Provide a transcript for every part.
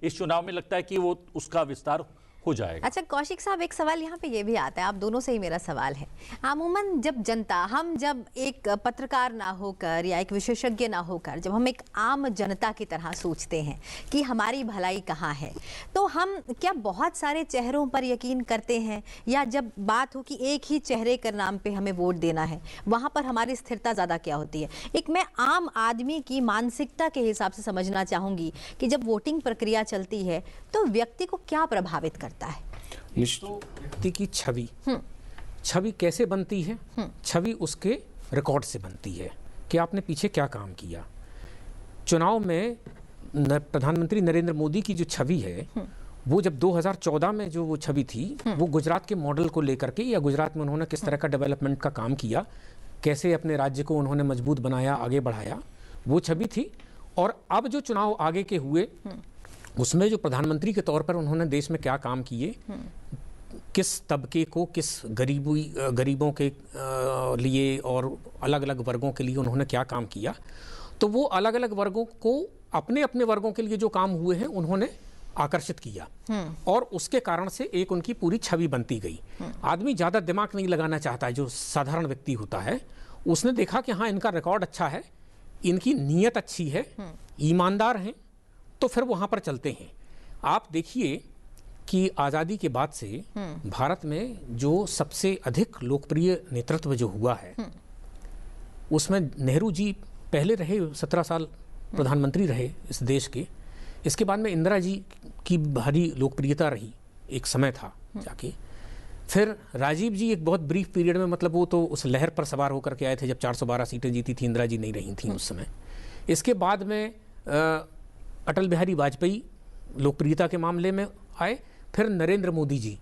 इस चुनाव में लगता है कि वो उसका विस्तार हो जाएगा। अच्छा कौशिक साहब, एक सवाल यहाँ पे ये भी आता है, आप दोनों से ही मेरा सवाल है। अमूमन जब जनता, हम जब एक पत्रकार ना होकर या एक विशेषज्ञ ना होकर, जब हम एक आम जनता की तरह सोचते हैं कि हमारी भलाई कहाँ है, तो हम क्या बहुत सारे चेहरों पर यकीन करते हैं, या जब बात हो कि एक ही चेहरे के नाम पे हमें वोट देना है, वहाँ पर हमारी स्थिरता ज़्यादा क्या होती है? एक मैं आम आदमी की मानसिकता के हिसाब से समझना चाहूँगी कि जब वोटिंग प्रक्रिया चलती है तो व्यक्ति को क्या प्रभावित करता है? व्यक्ति की छवि कैसे बनती है? छवि उसके रिकॉर्ड से बनती है कि आपने पीछे क्या काम किया। चुनाव में प्रधानमंत्री नरेंद्र मोदी की जो छवि है, वो जब 2014 में जो वो छवि थी, वो गुजरात के मॉडल को लेकर के, या गुजरात में उन्होंने किस तरह का डेवलपमेंट का काम किया, कैसे अपने राज्य को उन्होंने मजबूत बनाया, आगे बढ़ाया, वो छवि थी। और अब जो चुनाव आगे के हुए, उसमें जो प्रधानमंत्री के तौर पर उन्होंने देश में क्या काम किए, किस तबके को, किस गरीबों के लिए और अलग अलग वर्गों के लिए उन्होंने क्या काम किया, तो वो अलग अलग वर्गों को अपने अपने वर्गों के लिए जो काम हुए हैं उन्होंने आकर्षित किया, और उसके कारण से एक उनकी पूरी छवि बनती गई। आदमी ज़्यादा दिमाग नहीं लगाना चाहता है, जो साधारण व्यक्ति होता है, उसने देखा कि हाँ इनका रिकॉर्ड अच्छा है, इनकी नीयत अच्छी है, ईमानदार हैं, तो फिर वहाँ पर चलते हैं। आप देखिए कि आज़ादी के बाद से भारत में जो सबसे अधिक लोकप्रिय नेतृत्व जो हुआ है, उसमें नेहरू जी पहले रहे, 17 साल प्रधानमंत्री रहे इस देश के। इसके बाद में इंदिरा जी की भारी लोकप्रियता रही, एक समय था जाके। फिर राजीव जी एक बहुत ब्रीफ पीरियड में, मतलब वो तो उस लहर पर सवार होकर के आए थे जब 412 सीटें जीती थी, इंदिरा जी नहीं रही थी उस समय। इसके बाद में अटल बिहारी वाजपेयी लोकप्रियता के मामले में आए, फिर नरेंद्र मोदी जी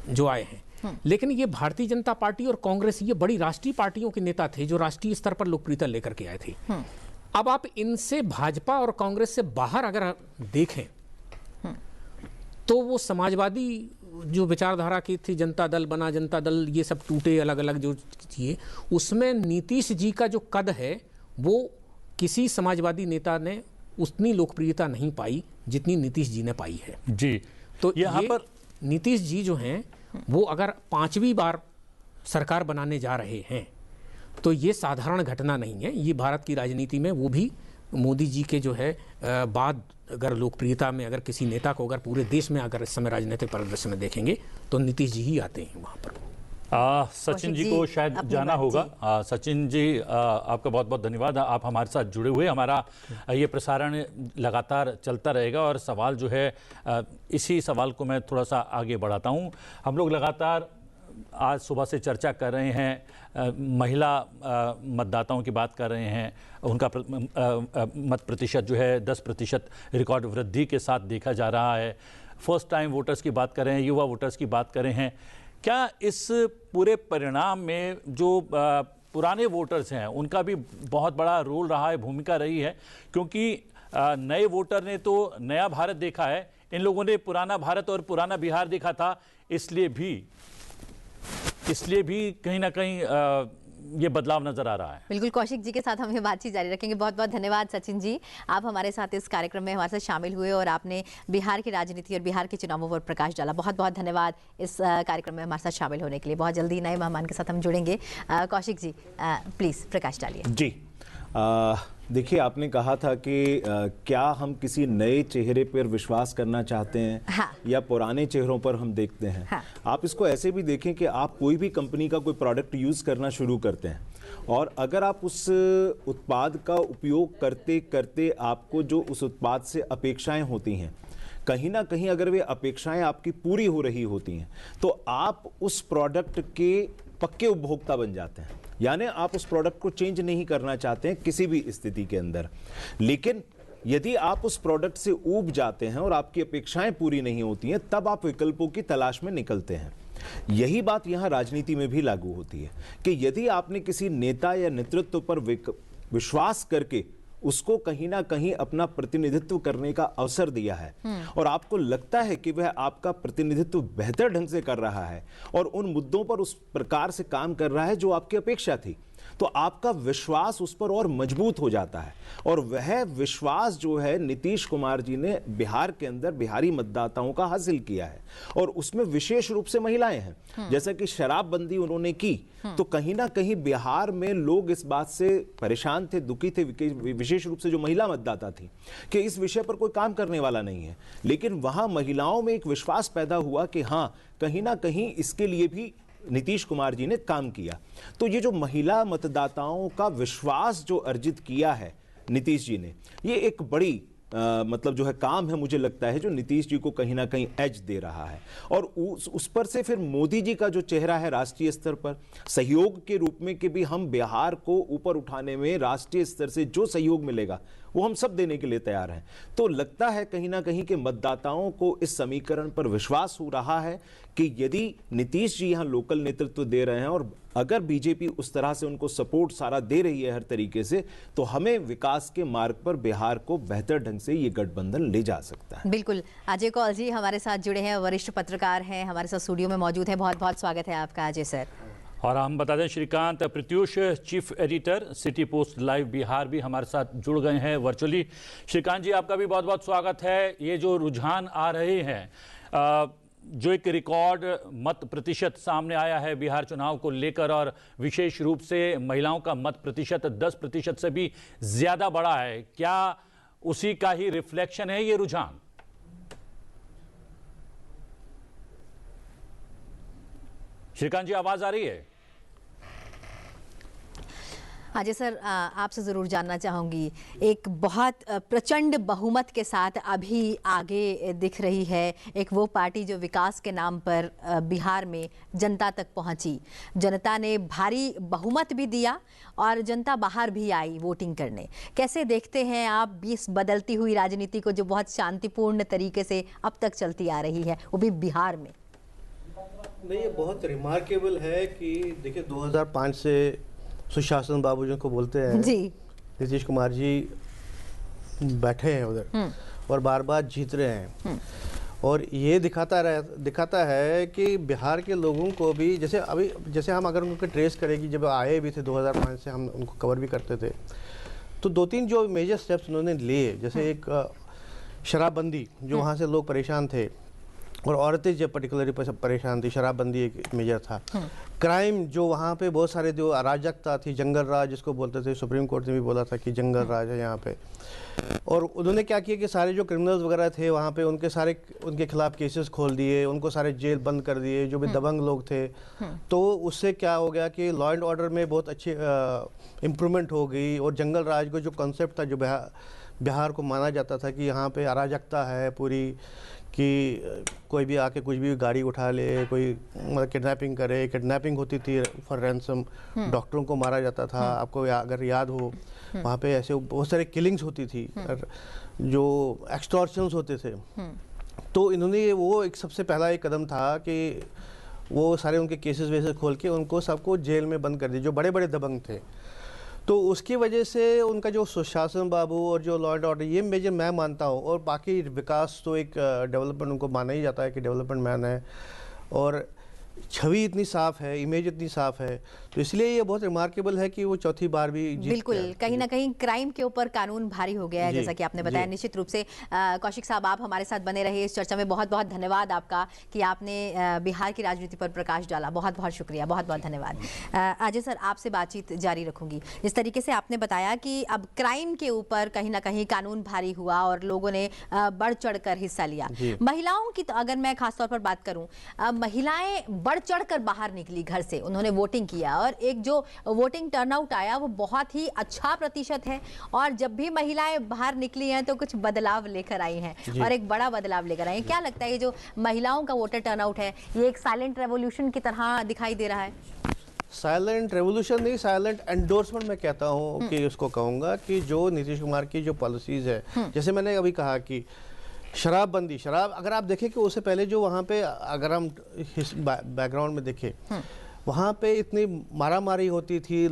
जो आए हैं। लेकिन ये भारतीय जनता पार्टी और कांग्रेस, ये बड़ी राष्ट्रीय पार्टियों के नेता थे जो राष्ट्रीय स्तर पर लोकप्रियता लेकर के आए थे। अब आप इनसे, भाजपा और कांग्रेस से बाहर अगर देखें, तो वो समाजवादी जो विचारधारा की थी, जनता दल बना, जनता दल, ये सब टूटे अलग अलग जो चीज़ें, उसमें नीतीश जी का जो कद है, वो किसी समाजवादी नेता ने उतनी लोकप्रियता नहीं पाई जितनी नीतीश जी ने पाई है जी। तो यहाँ पर नीतीश जी जो हैं, वो अगर 5वीं बार सरकार बनाने जा रहे हैं, तो ये साधारण घटना नहीं है। ये भारत की राजनीति में, वो भी मोदी जी के जो है बाद, अगर लोकप्रियता में अगर किसी नेता को अगर पूरे देश में अगर इस समय राजनीतिक परिदृश्य में देखेंगे, तो नीतीश जी ही आते हैं वहाँ पर। सचिन जी को शायद जाना होगा। सचिन जी, आपका बहुत बहुत धन्यवाद, आप हमारे साथ जुड़े हुए। हमारा ये प्रसारण लगातार चलता रहेगा, और सवाल जो है, इसी सवाल को मैं थोड़ा सा आगे बढ़ाता हूँ। हम लोग लगातार आज सुबह से चर्चा कर रहे हैं, महिला मतदाताओं की बात कर रहे हैं, उनका मत प्रतिशत जो है 10% रिकॉर्ड वृद्धि के साथ देखा जा रहा है। फर्स्ट टाइम वोटर्स की बात कर रहे हैं, युवा वोटर्स की बात कर रहे हैं। क्या इस पूरे परिणाम में जो पुराने वोटर्स हैं, उनका भी बहुत बड़ा रोल रहा है, भूमिका रही है? क्योंकि नए वोटर ने तो नया भारत देखा है, इन लोगों ने पुराना भारत और पुराना बिहार देखा था, इसलिए भी कहीं ना कहीं ये बदलाव नजर आ रहा है। बिल्कुल, कौशिक जी के साथ हम ये बातचीत जारी रखेंगे। बहुत बहुत धन्यवाद सचिन जी, आप हमारे साथ इस कार्यक्रम में हमारे साथ शामिल हुए और आपने बिहार की राजनीति और बिहार के चुनावों पर प्रकाश डाला। बहुत बहुत धन्यवाद इस कार्यक्रम में हमारे साथ शामिल होने के लिए। बहुत जल्दी नए मेहमान के साथ हम जुड़ेंगे। कौशिक जी प्लीज़ प्रकाश डालिए। जी, देखिए, आपने कहा था कि क्या हम किसी नए चेहरे पर विश्वास करना चाहते हैं, हाँ, या पुराने चेहरों पर हम देखते हैं। हाँ, आप इसको ऐसे भी देखें कि आप कोई भी कंपनी का कोई प्रोडक्ट यूज़ करना शुरू करते हैं, और अगर आप उस उत्पाद का उपयोग करते करते आपको जो उस उत्पाद से अपेक्षाएं होती हैं, कहीं ना कहीं अगर वे अपेक्षाएं आपकी पूरी हो रही होती हैं, तो आप उस प्रोडक्ट के पक्के उपभोक्ता बन जाते हैं। यानी आप उस प्रोडक्ट को चेंज नहीं करना चाहते हैं किसी भी स्थिति के अंदर। लेकिन यदि आप उस प्रोडक्ट से ऊब जाते हैं और आपकी अपेक्षाएं पूरी नहीं होती हैं, तब आप विकल्पों की तलाश में निकलते हैं। यही बात यहां राजनीति में भी लागू होती है कि यदि आपने किसी नेता या नेतृत्व पर विश्वास करके उसको कहीं ना कहीं अपना प्रतिनिधित्व करने का अवसर दिया है, और आपको लगता है कि वह आपका प्रतिनिधित्व बेहतर ढंग से कर रहा है और उन मुद्दों पर उस प्रकार से काम कर रहा है जो आपकी अपेक्षा थी, तो आपका विश्वास उस पर और मजबूत हो जाता है। और वह विश्वास जो है नीतीश कुमार जी ने बिहार के अंदर बिहारी मतदाताओं का हासिल किया है, और उसमें विशेष रूप से महिलाएं हैं। जैसा कि शराबबंदी उन्होंने की, तो कहीं ना कहीं बिहार में लोग इस बात से परेशान थे, दुखी थे, विशेष रूप से जो महिला मतदाता थी, कि इस विषय पर कोई काम करने वाला नहीं है। लेकिन वहां महिलाओं में एक विश्वास पैदा हुआ कि हां, कहीं ना कहीं इसके लिए भी नीतीश कुमार जी ने काम किया। तो ये जो महिला मतदाताओं का विश्वास जो अर्जित किया है नीतीश जी ने, ये एक बड़ी मतलब जो है काम है, मुझे लगता है, जो नीतीश जी को कहीं ना कहीं एज दे रहा है। और उस पर से फिर मोदी जी का जो चेहरा है राष्ट्रीय स्तर पर सहयोग के रूप में, कि भी हम बिहार को ऊपर उठाने में राष्ट्रीय स्तर से जो सहयोग मिलेगा वो हम सब देने के लिए तैयार हैं। तो लगता है कहीं ना कहीं कि मतदाताओं को इस समीकरण पर विश्वास हो रहा है कि यदि नीतीश जी यहाँ लोकल नेतृत्व दे रहे हैं, और अगर बीजेपी उस तरह से उनको सपोर्ट सारा दे रही है हर तरीके से, तो हमें विकास के मार्ग पर बिहार को बेहतर ढंग से ये गठबंधन ले जा सकता है। बिल्कुल। अजय कौल जी हमारे साथ जुड़े हैं, वरिष्ठ पत्रकार हैं, हमारे साथ स्टूडियो में मौजूद हैं। बहुत बहुत स्वागत है आपका अजय सर। और हम बता दें Shrikant Pratyush, chief editor City Post Live Bihar, भी हमारे साथ जुड़ गए हैं वर्चुअली। श्रीकांत जी, आपका भी बहुत बहुत स्वागत है। ये जो रुझान आ रहे हैं, जो एक रिकॉर्ड मत प्रतिशत सामने आया है बिहार चुनाव को लेकर, और विशेष रूप से महिलाओं का मत प्रतिशत 10% से भी ज्यादा बढ़ा है, क्या उसी का ही रिफ्लेक्शन है ये रुझान? श्रीकांत जी, आवाज आ रही है? अजय सर, आपसे ज़रूर जानना चाहूँगी, एक बहुत प्रचंड बहुमत के साथ अभी आगे दिख रही है एक वो पार्टी जो विकास के नाम पर बिहार में जनता तक पहुँची। जनता ने भारी बहुमत भी दिया और जनता बाहर भी आई वोटिंग करने। कैसे देखते हैं आप इस बदलती हुई राजनीति को, जो बहुत शांतिपूर्ण तरीके से अब तक चलती आ रही है, वो भी बिहार में? नहीं, ये बहुत रिमार्केबल है कि देखिए 2005 से सुशासन बाबू जी को बोलते हैं जी, नीतीश कुमार जी बैठे हैं उधर और बार बार जीत रहे हैं। और ये दिखाता है कि बिहार के लोगों को भी, जैसे हम अगर उनको ट्रेस करें कि जब आए भी थे 2005 से, हम उनको कवर भी करते थे, तो 2-3 जो मेजर स्टेप्स उन्होंने लिए, जैसे एक शराबबंदी, जो वहाँ से लोग परेशान थे, और औरतें जब पर्टिकुलरली परेशान थी, शराबबंदी एक मेजर था। क्राइम, जो वहाँ पे बहुत सारे जो अराजकता थी, जंगल राज जिसको बोलते थे, सुप्रीम कोर्ट ने भी बोला था कि जंगल राज है यहाँ पे। और उन्होंने क्या किया कि सारे जो क्रिमिनल्स वगैरह थे वहाँ पे, उनके खिलाफ केसेस खोल दिए, उनको सारे जेल बंद कर दिए, जो भी दबंग लोग थे। तो उससे क्या हो गया कि लॉ एंड ऑर्डर में बहुत अच्छी इम्प्रूवमेंट हो गई। और जंगल राज को जो कॉन्सेप्ट था, जो बिहार को माना जाता था कि यहाँ पे अराजकता है पूरी, कि कोई भी आके कुछ भी गाड़ी उठा ले, कोई मतलब किडनैपिंग करे, किडनैपिंग होती थी फॉर रैंसम, डॉक्टरों को मारा जाता था। आपको अगर याद हो, वहाँ पे ऐसे बहुत सारे किलिंग्स होती थी, जो एक्सटॉर्शंस होते थे। तो इन्होंने वो एक सबसे पहला एक कदम था कि वो सारे उनके केसेस वेसेस खोल के उनको सबको जेल में बंद कर दिया, जो बड़े बड़े दबंग थे। तो उसकी वजह से उनका जो सुशासन बाबू और जो लॉ एंड ऑर्डर, ये मेजर मैं मानता हूँ। और बाकी विकास तो एक डेवलपमेंट उनको माना ही जाता है कि डेवलपमेंट मैन है, और छवि इतनी साफ है, इमेज इतनी साफ है, तो इसलिए ये बहुत रिमार्केबल है कि वो चौथी बार भी जीत बिल्कुल। गए। कहीं ना कहीं क्राइम के ऊपर कानून भारी हो गया है, जैसा कि आपने बताया। निश्चित रूप से कौशिक साहब, आप हमारे साथ बने रहे इस चर्चा में। बहुत बहुत धन्यवाद आपका कि आपने बिहार की राजनीति पर प्रकाश डाला। बहुत बहुत शुक्रिया, बहुत बहुत धन्यवाद। अजय सर, आपसे बातचीत जारी रखूंगी। जिस तरीके से आपने बताया कि अब क्राइम के ऊपर कहीं ना कहीं कानून भारी हुआ और लोगों ने बढ़ चढ़ कर हिस्सा लिया। महिलाओं की तो अगर मैं खासतौर पर बात करूं, महिलाएं बढ़ चढ़ कर बाहर निकली घर से, उन्होंने वोटिंग किया, और एक जो वोटिंग टर्नआउट आया वो बहुत ही अच्छा प्रतिशत है। और जब भी महिलाएं बाहर निकली हैं तो कुछ बदलाव लेकर आई हैं, और एक बड़ा बदलाव लेकर आई हैं। क्या लगता है ये जो महिलाओं का वोटर टर्नआउट है, ये एक साइलेंट रेवोल्यूशन की तरह दिखाई दे रहा है? साइलेंट रेवोल्यूशन नहीं, साइलेंट एंडोर्समेंट मैं कहता हूँ कि उसको कहूँगा, कि जो नीतीश कुमार की जो पॉलिसीज है, जैसे मैंने अभी कहा कि शराबबंदी, अगर आप देखें कि उससे पहले जो वहाँ पे, अगर हम बैकग्राउंड में देखें, वहाँ पे इतनी मारामारी होती थी,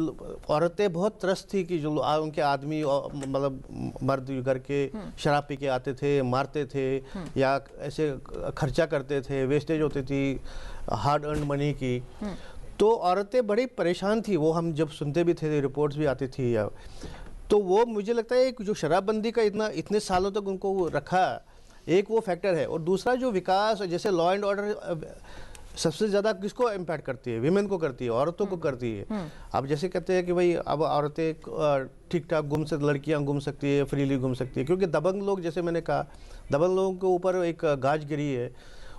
औरतें बहुत त्रस्त थी कि जो उनके आदमी मतलब मर्द करके शराब पी के आते थे, मारते थे, या ऐसे खर्चा करते थे, वेस्टेज होती थी हार्ड अर्न मनी की। तो औरतें बड़ी परेशान थी, वो हम जब सुनते भी थे, रिपोर्ट्स भी आती थी। तो वो मुझे लगता है कि जो शराबबंदी का इतने सालों तक उनको रखा, एक वो फैक्टर है। और दूसरा जो विकास, जैसे लॉ एंड ऑर्डर सबसे ज़्यादा किसको इम्पैक्ट करती है? विमेन को करती है, औरतों को करती है। अब जैसे कहते हैं कि भाई अब औरतें ठीक ठाक लड़कियां घूम सकती है, फ्रीली घूम सकती है, क्योंकि दबंग लोग, जैसे मैंने कहा, दबंग लोगों के ऊपर एक गाज गिरी है,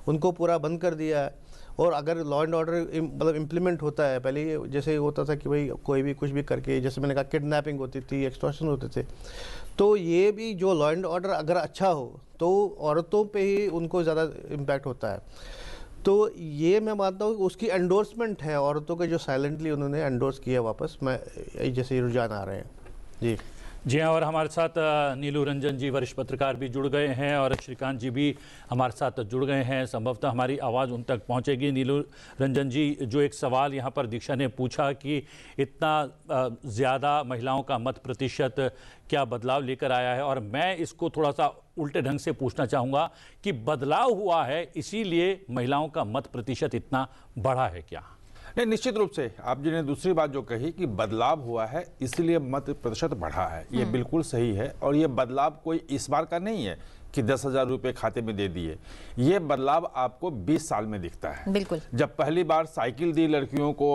उनको पूरा बंद कर दिया है। और अगर लॉ एंड ऑर्डर मतलब इम्प्लीमेंट होता है, पहले जैसे होता था कि भाई कोई भी कुछ भी करके, जैसे मैंने कहा किडनैपिंग होती थी, एक्सटॉर्शन होते थे, तो ये भी जो लॉ एंड ऑर्डर अगर अच्छा हो तो औरतों पे ही उनको ज़्यादा इम्पैक्ट होता है। तो ये मैं मानता हूँ कि उसकी एंडोर्समेंट है, औरतों के जो साइलेंटली उन्होंने एंडोर्स किया वापस, मैं जैसे रुझान आ रहे हैं। जी जी हाँ, और हमारे साथ नीलू रंजन जी वरिष्ठ पत्रकार भी जुड़ गए हैं और श्रीकांत जी भी हमारे साथ जुड़ गए हैं। संभवतः हमारी आवाज़ उन तक पहुंचेगी। नीलू रंजन जी, जो एक सवाल यहाँ पर दीक्षा ने पूछा कि इतना ज़्यादा महिलाओं का मत प्रतिशत क्या बदलाव लेकर आया है, और मैं इसको थोड़ा सा उल्टे ढंग से पूछना चाहूँगा कि बदलाव हुआ है इसीलिए महिलाओं का मत प्रतिशत इतना बढ़ा है क्या? नहीं, निश्चित रूप से आप जी ने दूसरी बात जो कही कि बदलाव हुआ है इसलिए मत प्रतिशत बढ़ा है, ये बिल्कुल सही है। और ये बदलाव कोई इस बार का नहीं है कि 10,000 रुपये खाते में दे दिए। ये बदलाव आपको 20 साल में दिखता है। बिल्कुल। जब पहली बार साइकिल दी लड़कियों को,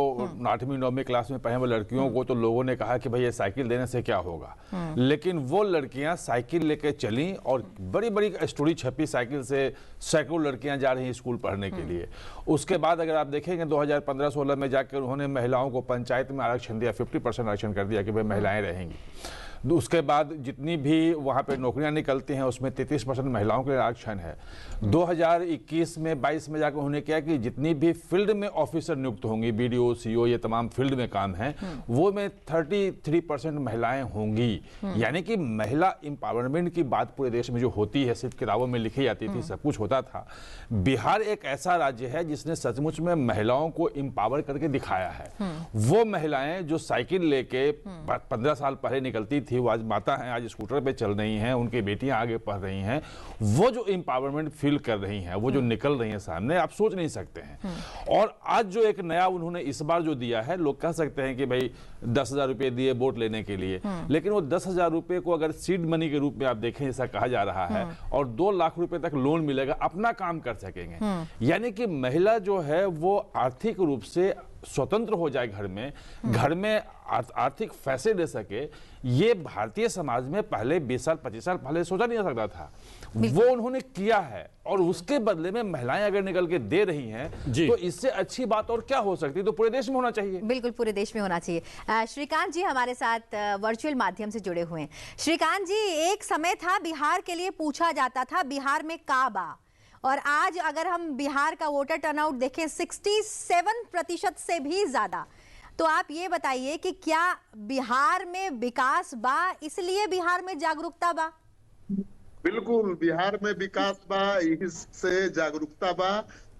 8वीं 9वीं क्लास में पढ़ने वाली लड़कियों को, तो लोगों ने कहा कि भाई ये साइकिल देने से क्या होगा। लेकिन वो लड़कियां साइकिल लेके चली और बड़ी बड़ी स्टोरी छपी, साइकिल से सैकड़ों लड़कियां जा रही हैं स्कूल पढ़ने के लिए। उसके बाद अगर आप देखेंगे 2015-16 में जाकर उन्होंने महिलाओं को पंचायत में आरक्षण दिया, 50% आरक्षण कर दिया कि भाई महिलाएं रहेंगी। उसके बाद जितनी भी वहाँ पे नौकरियां निकलती हैं उसमें 33% महिलाओं के लिए आरक्षण है। 2021 में 22 में जाकर उन्होंने किया कि जितनी भी फील्ड में ऑफिसर नियुक्त होंगी, BDO CO, ये तमाम फील्ड में काम है, वो में 33% महिलाएं होंगी। यानी कि महिला एम्पावरमेंट की बात पूरे देश में जो होती है, सिर्फ किताबों में लिखी जाती थी, सब कुछ होता था। बिहार एक ऐसा राज्य है जिसने सचमुच में महिलाओं को एम्पावर करके दिखाया है। वो महिलाएं जो साइकिल लेके 15 साल पहले निकलती थी, वो आज माता हैं, आज स्कूटर पे चल रही हैं, उनकी बेटियां आगे पढ़ रही हैं, वो जो एम्पावरमेंट फील कर रही हैं, वो जो निकल रही हैं सामने, आप सोच नहीं सकते हैं। और आज जो एक नया उन्होंने इस बार जो दिया है, लोग कह सकते हैं कि भाई 10,000 रुपये दिए वोट लेने के लिए, लेकिन वो 10,000 रुपये को अगर सीड मनी के रूप में आप देखें, जैसा कहा जा रहा है, और 2 लाख रुपए तक लोन मिलेगा, अपना काम कर सकेंगे। यानी कि महिला जो है वो आर्थिक रूप से स्वतंत्र हो जाए, घर में आर्थिक फैसले ले सके। ये भारतीय समाज में पहले 20 साल 25 साल पहले सोचा नहीं जा सकता था, वो उन्होंने किया है। और उसके बदले में महिलाएं अगर निकल के दे रही हैं तो इससे अच्छी बात और क्या हो सकती है? तो पूरे देश में होना चाहिए। बिल्कुल, पूरे देश में होना चाहिए। श्रीकांत जी हमारे साथ वर्चुअल माध्यम से जुड़े हुए हैं। श्रीकांत जी, एक समय था बिहार के लिए पूछा जाता था बिहार में काबा, और आज अगर हम बिहार का वोटर टर्नआउट देखें 67% से भी ज्यादा, तो आप ये बताइए कि क्या बिहार में विकास बा, इसलिए बिहार में जागरूकता बा? बिल्कुल, बिहार में विकास बा, इससे जागरूकता बा,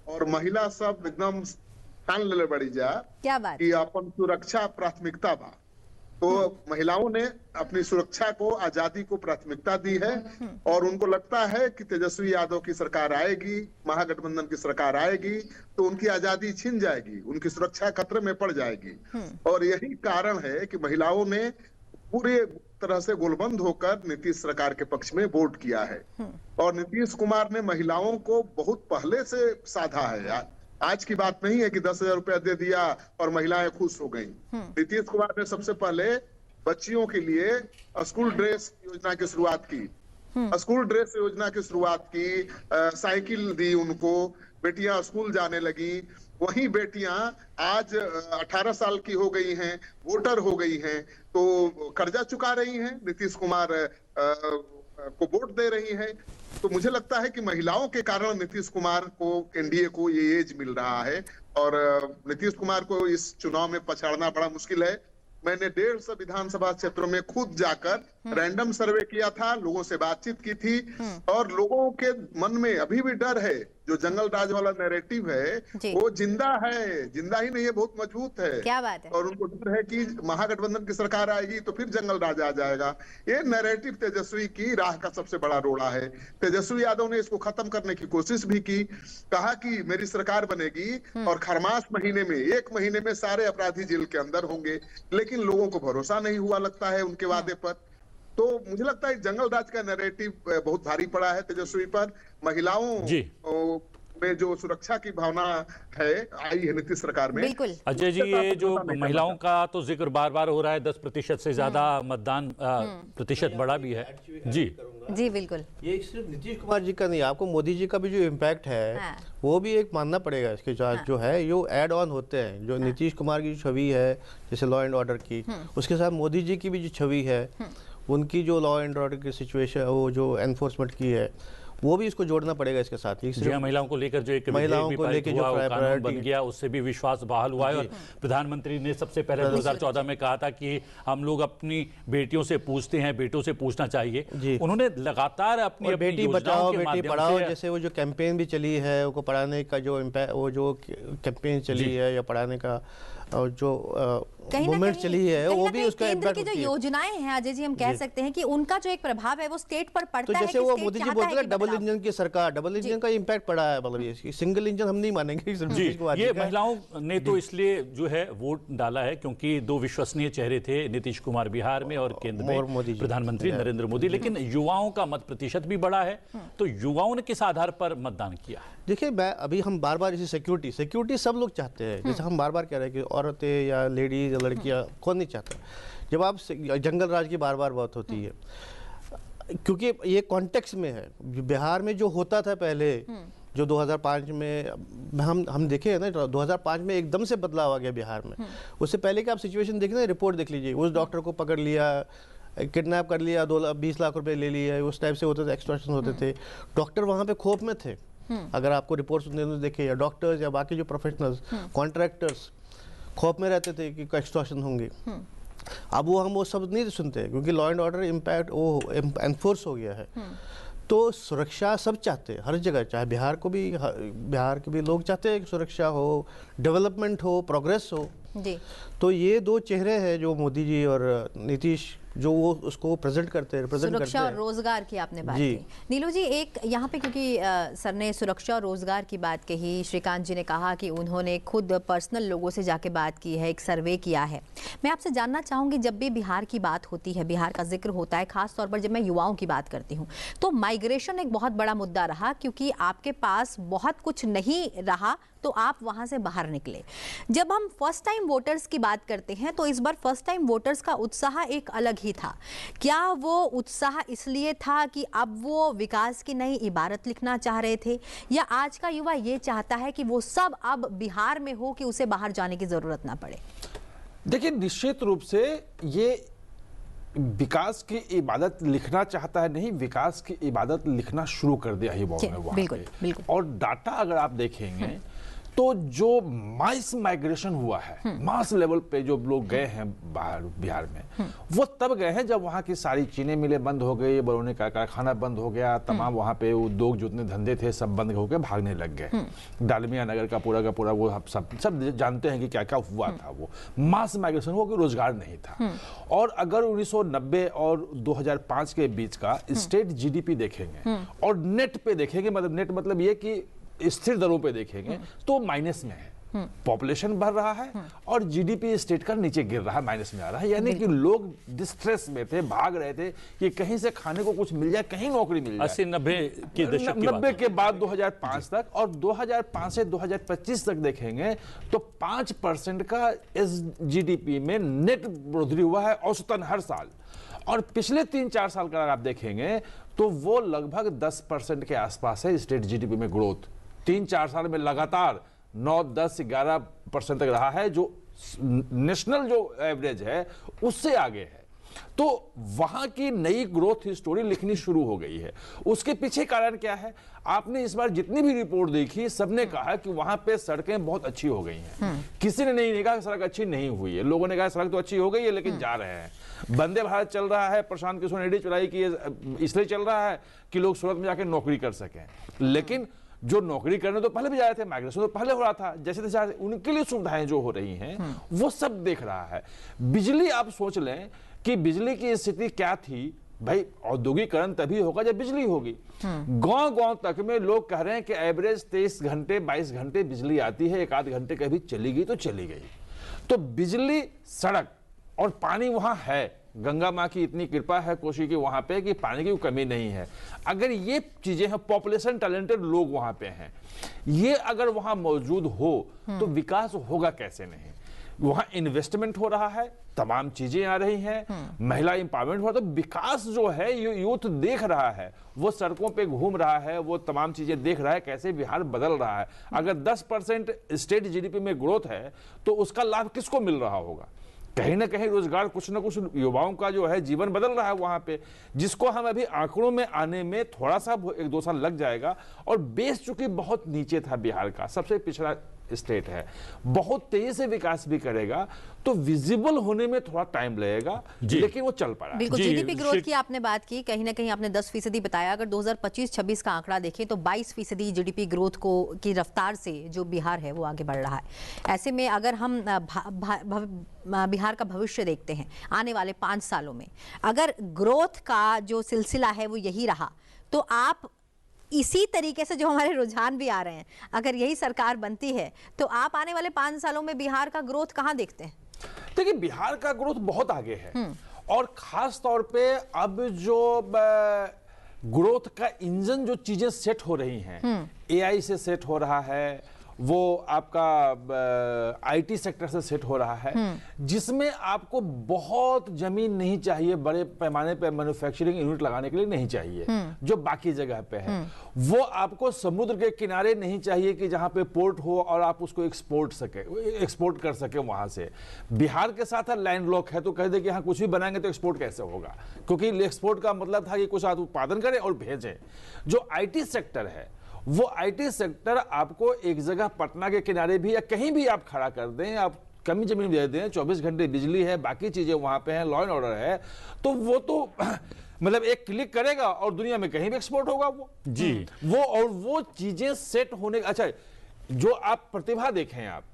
और महिला सब एकदम ठान ले बड़ी जा क्या बात कि अपन सुरक्षा प्राथमिकता बा। तो महिलाओं ने अपनी सुरक्षा को, आजादी को प्राथमिकता दी है, और उनको लगता है कि तेजस्वी यादव की सरकार आएगी, महागठबंधन की सरकार आएगी, तो उनकी आजादी छिन जाएगी, उनकी सुरक्षा खतरे में पड़ जाएगी। और यही कारण है कि महिलाओं ने पूरे तरह से गोलबंद होकर नीतीश सरकार के पक्ष में वोट किया है। और नीतीश कुमार ने महिलाओं को बहुत पहले से साधा है। आज की बात नहीं है कि 10,000 रुपया दे दिया और महिलाएं खुश हो गईं। नीतीश कुमार ने सबसे पहले बच्चियों के लिए स्कूल ड्रेस योजना की शुरुआत की, स्कूल ड्रेस योजना की शुरुआत की, साइकिल दी उनको, बेटियां स्कूल जाने लगी। वहीं बेटियां आज 18 साल की हो गई हैं, वोटर हो गई हैं, तो कर्जा चुका रही हैं, नीतीश कुमार को वोट दे रही हैं। तो मुझे लगता है कि महिलाओं के कारण नीतीश कुमार को, एनडीए को ये एज मिल रहा है, और नीतीश कुमार को इस चुनाव में पछाड़ना बड़ा मुश्किल है। मैंने 150 विधानसभा क्षेत्रों में खुद जाकर रैंडम सर्वे किया था, लोगों से बातचीत की थी, और लोगों के मन में अभी भी डर है। जो जंगल राज वाला नैरेटिव है वो जिंदा है, जिंदा ही नहीं है, बहुत मजबूत है। क्या बात है। और उनको डर है कि महागठबंधन की सरकार आएगी तो फिर जंगल राज आ जाएगा। ये नैरेटिव तेजस्वी की राह का सबसे बड़ा रोड़ा है। तेजस्वी यादव ने इसको खत्म करने की कोशिश भी की, कहा कि मेरी सरकार बनेगी और खरमास महीने में, 1 महीने में सारे अपराधी जेल के अंदर होंगे, लेकिन लोगों को भरोसा नहीं हुआ लगता है उनके वादे पर। तो मुझे लगता है जंगल राज का नैरेटिव बहुत भारी पड़ा है तेजस्वी पर। महिलाओं में जो सुरक्षा की भावना है आई है नीतीश सरकार में। बिल्कुल अजय जी, ये जो महिलाओं का तो जिक्र बार बार हो रहा है, 10% से ज्यादा मतदान प्रतिशत बढ़ा भी है। जी जी बिल्कुल, ये सिर्फ नीतीश कुमार जी का नहीं, आपको मोदी जी का भी जो इम्पैक्ट है वो भी एक मानना पड़ेगा। इसके जो है यो एड ऑन होते हैं। जो नीतीश कुमार की जो छवि है जैसे लॉ एंड ऑर्डर की, उसके साथ मोदी जी की भी जो छवि है, उनकी जो लॉ एंड ऑर्डर की सिचुएशन, वो जो एनफोर्समेंट की है, वो भी इसको जोड़ना पड़ेगा इसके साथ ही। महिलाओं को लेकर जो एक महिलाओं को लेकर जो कानून बन गया, उससे भी विश्वास बहाल हुआ है। और प्रधानमंत्री ने सबसे पहले 2014 में कहा था कि हम लोग अपनी बेटियों से पूछते हैं, बेटों से पूछना चाहिए। उन्होंने लगातार अपनी बेटी बचाओ बेटी पढ़ाओ जैसे वो जो कैंपेन भी चली है, वो पढ़ाने का जो वो जो कैंपेन चली है या पढ़ाने का और जो मूवमेंट चली है, वो भी उसका इम्पैक्ट होती है। जो योजनाएं हैं अजय जी, हम कह सकते हैं कि उनका जो एक प्रभाव है वो स्टेट पर पड़ता है। तो जैसे वो मोदी जी बोलते हैं डबल इंजन की सरकार, डबल इंजन का इम्पैक्ट पड़ा है। मतलब ये सिंगल इंजन हम नहीं मानेंगे जी। ये महिलाओं ने तो इसलिए जो है वोट डाला है क्योंकि 2 विश्वसनीय चेहरे थे, नीतीश कुमार बिहार में और केंद्र में प्रधानमंत्री नरेंद्र मोदी। लेकिन युवाओं का मत प्रतिशत भी बढ़ा है, तो युवाओं ने किस आधार पर मतदान किया? देखिए, मैं अभी हम बार बार इसी सिक्योरिटी सब लोग चाहते हैं। जैसे हम बार बार कह रहे हैं कि औरतें या लेडीज या लड़कियां कौन नहीं चाहता। जब आप जंगल राज की बार बार बात होती है, क्योंकि ये कॉन्टेक्स्ट में है। बिहार में जो होता था पहले, जो 2005 में हम देखे हैं ना, 2005 में एकदम से बदलाव आ गया बिहार में। उससे पहले कि आप सिचुएशन देखें ना, रिपोर्ट देख लीजिए, उस डॉक्टर को पकड़ लिया, किडनैप कर लिया, 20 लाख रुपए ले लिए, उस टाइप से होते थे, एक्सटॉर्शन होते थे। डॉक्टर वहाँ पे खौफ में थे। अगर आपको रिपोर्ट्स देखे, या डॉक्टर्स या बाकी जो प्रोफेशनल्स, कॉन्ट्रैक्टर्स खौफ में रहते थे कि एक्सटॉर्शन होंगे। अब वो हम वो सब नहीं सुनते क्योंकि लॉ एंड ऑर्डर इम्पैक्ट वो एनफोर्स हो गया है। तो सुरक्षा सब चाहते हैं हर जगह, चाहे बिहार के भी लोग चाहते हैं कि सुरक्षा हो, डेवलपमेंट हो, प्रोग्रेस हो जी। तो ये 2 चेहरे हैं जो मोदी जी और नीतीश जो वो उसको प्रेजेंट करते हैं, सुरक्षा और रोजगार की आपने बात की। नीलू जी, एक यहाँ पे क्योंकि सर ने सुरक्षा और रोजगार की बात कही, श्रीकांत जी ने कहा कि उन्होंने खुद पर्सनल लोगों से जाके बात की है, एक सर्वे किया है। मैं आपसे जानना चाहूँगी, जब भी बिहार की बात होती है, बिहार का जिक्र होता है, खास तौर पर जब मैं युवाओं की बात करती हूँ, तो माइग्रेशन एक बहुत बड़ा मुद्दा रहा, क्योंकि आपके पास बहुत कुछ नहीं रहा तो आप वहां से बाहर निकले। जब हम फर्स्ट टाइम वोटर्स की बात करते हैं, तो इस बार फर्स्ट टाइम वोटर्स का उत्साह एक अलग ही था। क्या वो उत्साह इसलिए था कि अब वो विकास की नई इबारत लिखना चाह रहे थे, या आज का युवा ये चाहता है कि वो सब अब बिहार में हो कि उसे बाहर जाने की जरूरत ना पड़े? देखिए, निश्चित रूप से ये विकास की इबादत लिखना चाहता है, नहीं, विकास की इबादत लिखना शुरू कर दिया ही बिल्कुल। और डाटा अगर आप देखेंगे तो जो मास माइग्रेशन हुआ है, मास लेवल पे जो लोग गए हैं बाहर बिहार में, वो तब गए हैं जब वहाँ की सारी चीनी मिलें बंद हो गई, बरौनी का कारखाना बंद हो गया, तमाम वहाँ पे उद्योग जितने धंधे थे सब बंद होकर भागने लग गए। डालमिया नगर का पूरा वो सब जानते हैं कि क्या क्या हुआ था। वो मास माइग्रेशन हुआ कि रोजगार नहीं था। और अगर 1990 और 2005 के बीच का स्टेट जीडीपी देखेंगे और नेट पे देखेंगे, नेट मतलब ये कि स्थिर दरों पे देखेंगे, तो माइनस में है। पॉपुलेशन बढ़ रहा है और जीडीपी स्टेट का नीचे गिर रहा है, माइनस में आ रहा है। यानी कि लोग डिस्ट्रेस में थे, भाग रहे थे कि कहीं से खाने को कुछ मिल जाए, कहीं नौकरी मिल जाए। 80-90 के दशक की बात, 90 के बाद 2005 तक, और 2005 से 2025 तक देखेंगे तो 5% का जीडीपी में नेट बढ़ोतरी हुआ है औसतन हर साल। और पिछले 3-4 साल का अगर आप देखेंगे तो वो लगभग 10% के आसपास है स्टेट जीडीपी में ग्रोथ। 3-4 साल में लगातार 9, 10, 11% तक रहा है, जो नेशनल जो एवरेज है उससे आगे है। तो वहां की नई ग्रोथ स्टोरी लिखनी शुरू हो गई है। उसके पीछे कारण क्या है? आपने इस बार जितनी भी रिपोर्ट देखी, सबने कहा कि वहां पे सड़कें बहुत अच्छी हो गई हैं। किसी ने नहीं कहा सड़क अच्छी नहीं हुई है। लोगों ने कहा सड़क तो अच्छी हो गई है, लेकिन जा रहे हैं। वंदे भारत चल रहा है, प्रशांत किशोर ने एडी चलाई कि इसलिए चल रहा है कि लोग सूरत में जाकर नौकरी कर सकें। लेकिन जो नौकरी करने तो पहले भी जा रहे थे, माइग्रेशन तो पहले हो रहा था, जैसे तैसे उनके लिए सुविधाएं जो हो रही हैं वो सब देख रहा है। बिजली, आप सोच लें कि बिजली की स्थिति क्या थी भाई। औद्योगिकरण तभी होगा जब बिजली होगी। गांव-गांव तक में लोग कह रहे हैं कि एवरेज 23 घंटे 22 घंटे बिजली आती है, एक आध घंटे कभी चली गई तो चली गई। तो बिजली, सड़क और पानी वहां है। गंगा माँ की इतनी कृपा है कोशी की वहां पे कि पानी की कमी नहीं है। अगर ये चीजें हैं, पॉपुलेशन टैलेंटेड लोग वहां पे हैं, ये अगर वहां मौजूद हो तो विकास होगा कैसे नहीं। वहां इन्वेस्टमेंट हो रहा है, तमाम चीजें आ रही हैं, महिला इंपावरमेंट हो रहा है, तो विकास जो है यूथ देख रहा है, वो सड़कों पे घूम रहा है, वो तमाम चीजें देख रहा है कैसे बिहार बदल रहा है। अगर 10% स्टेट जीडीपी में ग्रोथ है तो उसका लाभ किसको मिल रहा होगा? कहीं ना कहीं रोजगार, कुछ ना कुछ युवाओं का जो है जीवन बदल रहा है वहां पे, जिसको हम अभी आंकड़ों में आने में थोड़ा सा 1-2 साल लग जाएगा। और बेस चूंकि बहुत नीचे था, बिहार का सबसे पिछड़ा स्टेट है, बहुत तेजी से विकास भी करेगा तो विजिबल होने में थोड़ा टाइम लगेगा, लेकिन वो चल पड़ा। बिल्कुल, जीडीपी ग्रोथ की आपने बात की, कहीं ना कहीं आपने 10% बताया। अगर 2025-26 का आंकड़ा देखें तो 22% जीडीपी ग्रोथ को की रफ्तार से जो बिहार है वो आगे बढ़ रहा है। ऐसे में अगर हम बिहार का भविष्य देखते हैं आने वाले 5 सालों में, अगर ग्रोथ का जो सिलसिला है वो यही रहा, तो आप इसी तरीके से जो हमारे रुझान भी आ रहे हैं, अगर यही सरकार बनती है तो आप आने वाले 5 सालों में बिहार का ग्रोथ कहां देखते हैं? देखिए, बिहार का ग्रोथ बहुत आगे है और खास तौर पे अब जो ग्रोथ का इंजन, जो चीजें सेट हो रही हैं, एआई से सेट हो रहा है, वो आपका आईटी सेक्टर से सेट हो रहा है, जिसमें आपको बहुत जमीन नहीं चाहिए, बड़े पैमाने पे मैन्युफैक्चरिंग यूनिट लगाने के लिए नहीं चाहिए जो बाकी जगह पे है। वो आपको समुद्र के किनारे नहीं चाहिए कि जहां पे पोर्ट हो और आप उसको एक्सपोर्ट कर सके वहां से। बिहार के साथ लैंड लॉक है, तो कह दे कि हाँ कुछ भी बनाएंगे तो एक्सपोर्ट कैसे होगा, क्योंकि एक्सपोर्ट का मतलब था कि कुछ आप उत्पादन करें और भेजें। जो आईटी सेक्टर है, वो आईटी सेक्टर आपको एक जगह पटना के किनारे भी या कहीं भी आप खड़ा कर दें, आप कमी जमीन दे दें, 24 घंटे बिजली है, बाकी चीजें वहां पे हैं, लॉ एंड ऑर्डर है, तो वो तो मतलब एक क्लिक करेगा और दुनिया में कहीं भी एक्सपोर्ट होगा वो जी। वो और वो चीजें सेट होने। अच्छा, जो आप प्रतिभा देखें आप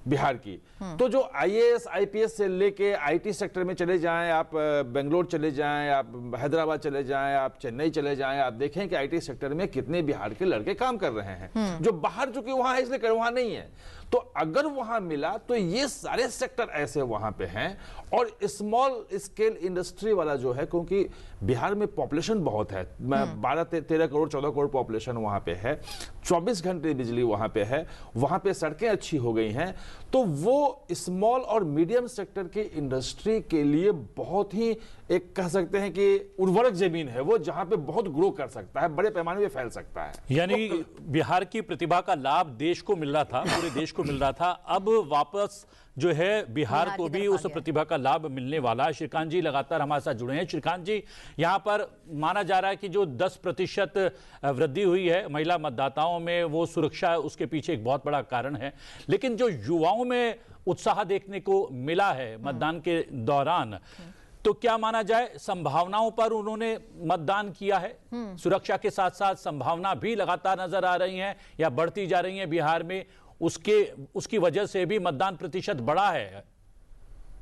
बिहार की, तो जो आईएएस आईपीएस से लेके आईटी सेक्टर में चले जाएं, आप बेंगलोर चले जाएं, आप हैदराबाद चले जाएं, आप चेन्नई चले जाएं, आप देखें कि आईटी सेक्टर में कितने बिहार के लड़के काम कर रहे हैं, जो बाहर चूंकि वहां है इसलिए वहां नहीं है। तो अगर वहां मिला तो ये सारे सेक्टर ऐसे वहां पे हैं। और स्मॉल स्केल इंडस्ट्री वाला जो है, क्योंकि बिहार में पॉपुलेशन बहुत है, 12-13 करोड़ 14 करोड़ पॉपुलेशन वहां पे है, 24 घंटे बिजली वहां पे है, वहां पे सड़कें अच्छी हो गई हैं, तो वो स्मॉल और मीडियम सेक्टर की इंडस्ट्री के लिए बहुत ही एक कह सकते हैं कि उर्वरक जमीन है वो, जहां पे बहुत ग्रो कर सकता है, बड़े पैमाने पे फैल सकता है। यानी बिहार की प्रतिभा का लाभ देश को मिल रहा था, पूरे देश को मिल रहा था, अब वापस जो है बिहार को भी उस प्रतिभा का लाभ मिलने वाला है। श्रीकांत जी लगातार हमारे साथ जुड़े हैं। श्रीकांत जी, यहाँ पर माना जा रहा है कि जो 10% वृद्धि हुई है महिला मतदाताओं में, वो सुरक्षा उसके पीछे एक बहुत बड़ा कारण है, लेकिन जो युवाओं में उत्साह देखने को मिला है मतदान के दौरान, तो क्या माना जाए संभावनाओं पर उन्होंने मतदान किया है? सुरक्षा के साथ साथ संभावना भी लगातार नजर आ रही हैं या बढ़ती जा रही हैं बिहार में, उसकी वजह से भी मतदान प्रतिशत बढ़ा है?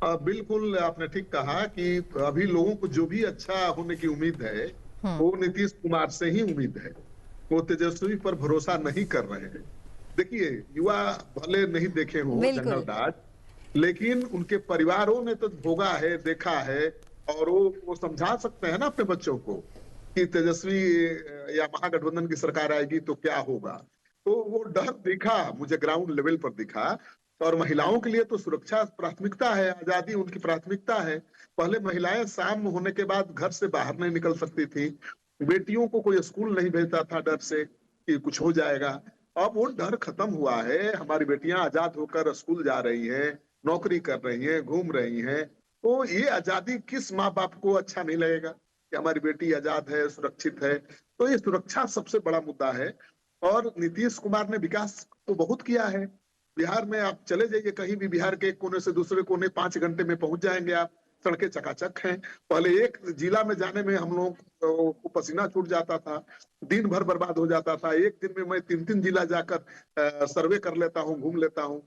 बिल्कुल, आपने ठीक कहा कि अभी लोगों को जो भी अच्छा होने की उम्मीद है वो नीतीश कुमार से ही उम्मीद है। वो तेजस्वी पर भरोसा नहीं कर रहे हैं। देखिए, युवा भले नहीं देखे हो जंगल राज, लेकिन उनके परिवारों ने तो भोगा है, देखा है, और वो समझा सकते हैं ना अपने बच्चों को कि तेजस्वी या महागठबंधन की सरकार आएगी तो क्या होगा। तो वो डर दिखा, मुझे ग्राउंड लेवल पर दिखा। और महिलाओं के लिए तो सुरक्षा प्राथमिकता है, आजादी उनकी प्राथमिकता है। पहले महिलाएं शाम होने के बाद घर से बाहर नहीं निकल सकती थी, बेटियों को कोई स्कूल नहीं भेजता था डर से कि कुछ हो जाएगा। अब वो डर खत्म हुआ है, हमारी बेटियां आजाद होकर स्कूल जा रही हैं, नौकरी कर रही हैं, घूम रही हैं, तो ये आजादी किस माँ बाप को अच्छा नहीं लगेगा कि हमारी बेटी आजाद है, सुरक्षित है। तो ये सुरक्षा सबसे बड़ा मुद्दा है। और नीतीश कुमार ने विकास तो बहुत किया है। बिहार में आप चले जाइए कहीं भी, बिहार के एक कोने से दूसरे कोने 5 घंटे में पहुंच जाएंगे आप। सड़कें चकाचक हैं। पहले एक जिला में जाने में हम लोग को पसीना छूट जाता था, दिन भर बर्बाद हो जाता था। एक दिन में मैं 3-3 जिला जाकर सर्वे कर लेता हूँ, घूम लेता हूँ।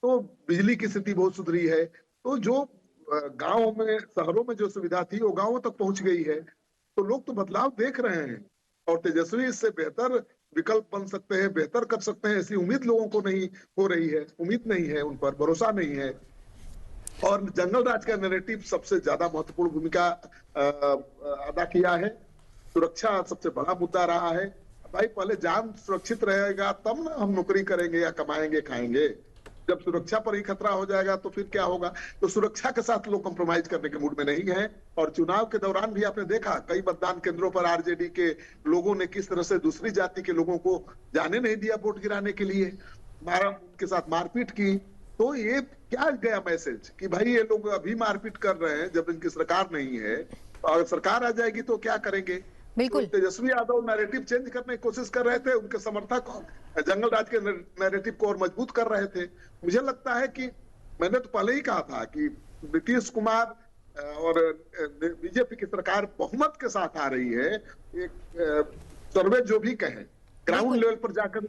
तो बिजली की स्थिति बहुत सुधरी है। तो जो गाँव में, शहरों में जो सुविधा थी वो गाँवों तक पहुंच गई है। तो लोग तो बदलाव देख रहे हैं और तेजस्वी इससे बेहतर विकल्प बन सकते हैं, बेहतर कर सकते हैं, ऐसी उम्मीद लोगों को नहीं हो रही है। उम्मीद नहीं है, उन पर भरोसा नहीं है। और जंगल राज का नैरेटिव सबसे ज्यादा महत्वपूर्ण भूमिका अदा किया है। सुरक्षा सबसे बड़ा मुद्दा रहा है। भाई पहले जान सुरक्षित रहेगा तब ना हम नौकरी करेंगे या कमाएंगे खाएंगे। जब सुरक्षा पर ही खतरा हो जाएगा तो फिर क्या होगा। तो सुरक्षा के साथ लोग कॉम्प्रोमाइज करने के मूड में नहीं है। और चुनाव के दौरान भी आपने देखा कई मतदान केंद्रों पर आरजेडी के लोगों ने किस तरह से दूसरी जाति के लोगों को जाने नहीं दिया वोट गिराने के लिए, उनके साथ मारपीट की। तो ये क्या गया मैसेज कि भाई ये लोग अभी मारपीट कर रहे हैं जब इनकी सरकार नहीं है, और सरकार आ जाएगी तो क्या करेंगे। बिल्कुल। तो तेजस्वी यादव नैरेटिव चेंज करने की कोशिश कर रहे थे। उनके समर्थक जंगल राज के नैरेटिव को और मजबूत कर रहे थे। मुझे लगता है कि मैंने तो पहले ही कहा था कि नीतीश कुमार और बीजेपी की सरकार बहुमत के साथ आ रही है। एक सर्वे जो भी कहे, ग्राउंड लेवल पर जाकर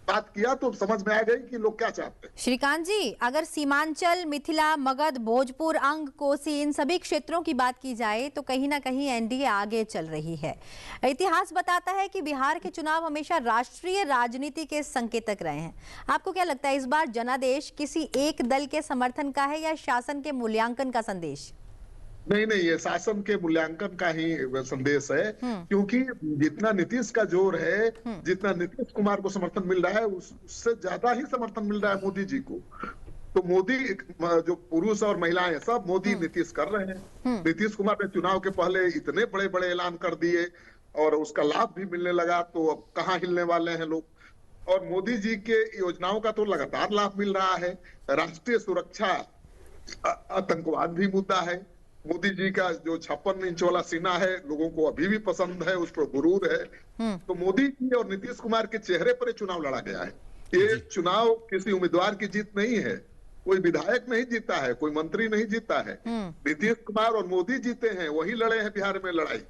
बात किया तो समझ में आ गई कि लोग क्या चाहते हैं। श्रीकांत जी, अगर सीमांचल, मिथिला, मगध, भोजपुर, अंग, कोसी, इन सभी क्षेत्रों की बात की जाए तो कहीं ना कहीं एनडीए आगे चल रही है। इतिहास बताता है कि बिहार के चुनाव हमेशा राष्ट्रीय राजनीति के संकेतक रहे हैं। आपको क्या लगता है इस बार जनादेश किसी एक दल के समर्थन का है या शासन के मूल्यांकन का संदेश? नहीं, ये शासन के मूल्यांकन का ही संदेश है। क्योंकि जितना नीतीश का जोर है, जितना नीतीश कुमार को समर्थन मिल रहा है, उससे ज्यादा ही समर्थन मिल रहा है मोदी जी को। तो मोदी, जो पुरुष और महिलाएं सब मोदी नीतीश कर रहे हैं। नीतीश कुमार ने चुनाव के पहले इतने बड़े बड़े ऐलान कर दिए और उसका लाभ भी मिलने लगा, तो अब कहाँ हिलने वाले हैं लोग। और मोदी जी के योजनाओं का तो लगातार लाभ मिल रहा है। राष्ट्रीय सुरक्षा, आतंकवाद भी मुद्दा है। मोदी जी का जो 56 इंच वाला सीना है लोगों को अभी भी पसंद है, उस पर गुरूर है। तो मोदी जी और नीतीश कुमार के चेहरे पर ये चुनाव लड़ा गया है। ये चुनाव किसी उम्मीदवार की जीत नहीं है, कोई विधायक नहीं जीता है, कोई मंत्री नहीं जीता है। नीतीश कुमार और मोदी जीते हैं, वही लड़े हैं बिहार में लड़ाई।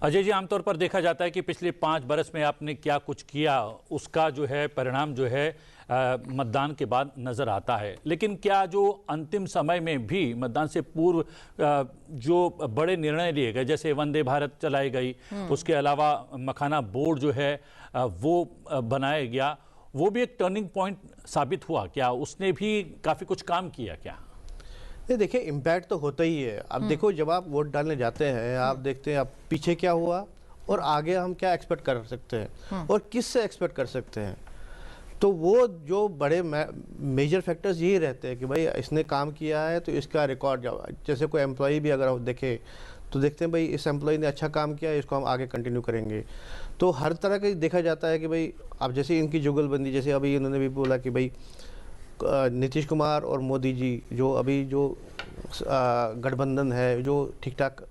अजय जी, आमतौर पर देखा जाता है कि पिछले 5 बरस में आपने क्या कुछ किया, उसका जो है परिणाम जो है मतदान के बाद नज़र आता है। लेकिन क्या जो अंतिम समय में भी मतदान से पूर्व जो बड़े निर्णय लिए गए, जैसे वंदे भारत चलाई गई, उसके अलावा मखाना बोर्ड जो है वो बनाया गया, वो भी एक टर्निंग पॉइंट साबित हुआ क्या? उसने भी काफ़ी कुछ काम किया क्या? ये देखिए, इम्पैक्ट तो होता ही है। अब देखो, जब आप वोट डालने जाते हैं, आप देखते हैं अब पीछे क्या हुआ और आगे हम क्या एक्सपेक्ट कर सकते हैं और किस से एक्सपेक्ट कर सकते हैं। तो वो जो बड़े मेजर फैक्टर्स यही रहते हैं कि भाई इसने काम किया है तो इसका रिकॉर्ड, जैसे कोई एम्प्लॉय भी अगर हम देखें तो देखते हैं भाई इस एम्प्लॉय ने अच्छा काम किया है, इसको हम आगे कंटिन्यू करेंगे। तो हर तरह का देखा जाता है कि भाई अब जैसे इनकी जुगलबंदी, जैसे अभी इन्होंने भी बोला कि भाई नीतीश कुमार और मोदी जी जो अभी जो गठबंधन है, जो ठीक ठाक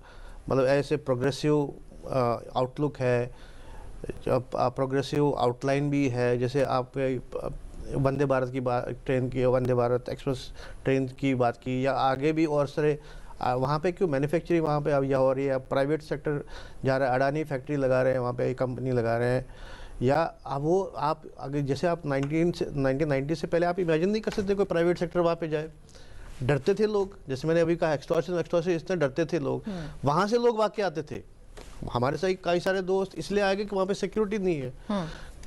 मतलब ऐसे प्रोग्रेसिव आउटलुक है, प्रोग्रेसिव आउटलाइन भी है। जैसे आप वंदे भारत की बात, ट्रेन की, वंदे भारत एक्सप्रेस ट्रेन की बात की, या आगे भी और सारे वहाँ पे क्यों मैन्युफैक्चरिंग वहाँ पे अब यह हो रही है, प्राइवेट सेक्टर जा रहा है, अडानी फैक्ट्री लगा रहे हैं वहाँ पे, कंपनी लगा रहे हैं। या अब वो आप अगर जैसे आप 1990 से पहले आप इमेजिन नहीं कर सकते कोई प्राइवेट सेक्टर वहाँ पे जाए। डरते थे लोग, जैसे मैंने अभी कहा एक्सटॉर्शन इतने डरते थे लोग, वहाँ से लोग वाकई आते थे। हमारे साथ कई सारे दोस्त इसलिए आ गए कि वहाँ पे सिक्योरिटी नहीं है।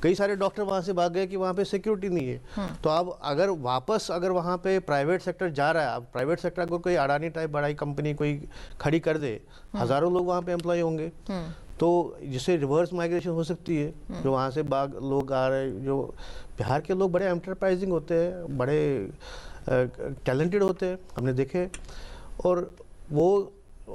कई सारे डॉक्टर वहाँ से भाग गए कि वहाँ पे सिक्योरिटी नहीं है। तो अब अगर वापस अगर वहाँ पे प्राइवेट सेक्टर जा रहा है, अब प्राइवेट सेक्टर को कोई अडानी टाइप बड़ी कंपनी कोई खड़ी कर दे, हज़ारों लोग वहाँ पे एम्प्लॉय होंगे। तो जिससे रिवर्स माइग्रेशन हो सकती है, जो वहाँ से लोग आ रहे हैं। जो बिहार के लोग बड़े एंटरप्राइजिंग होते हैं, बड़े टैलेंटेड होते हैं, हमने देखे। और वो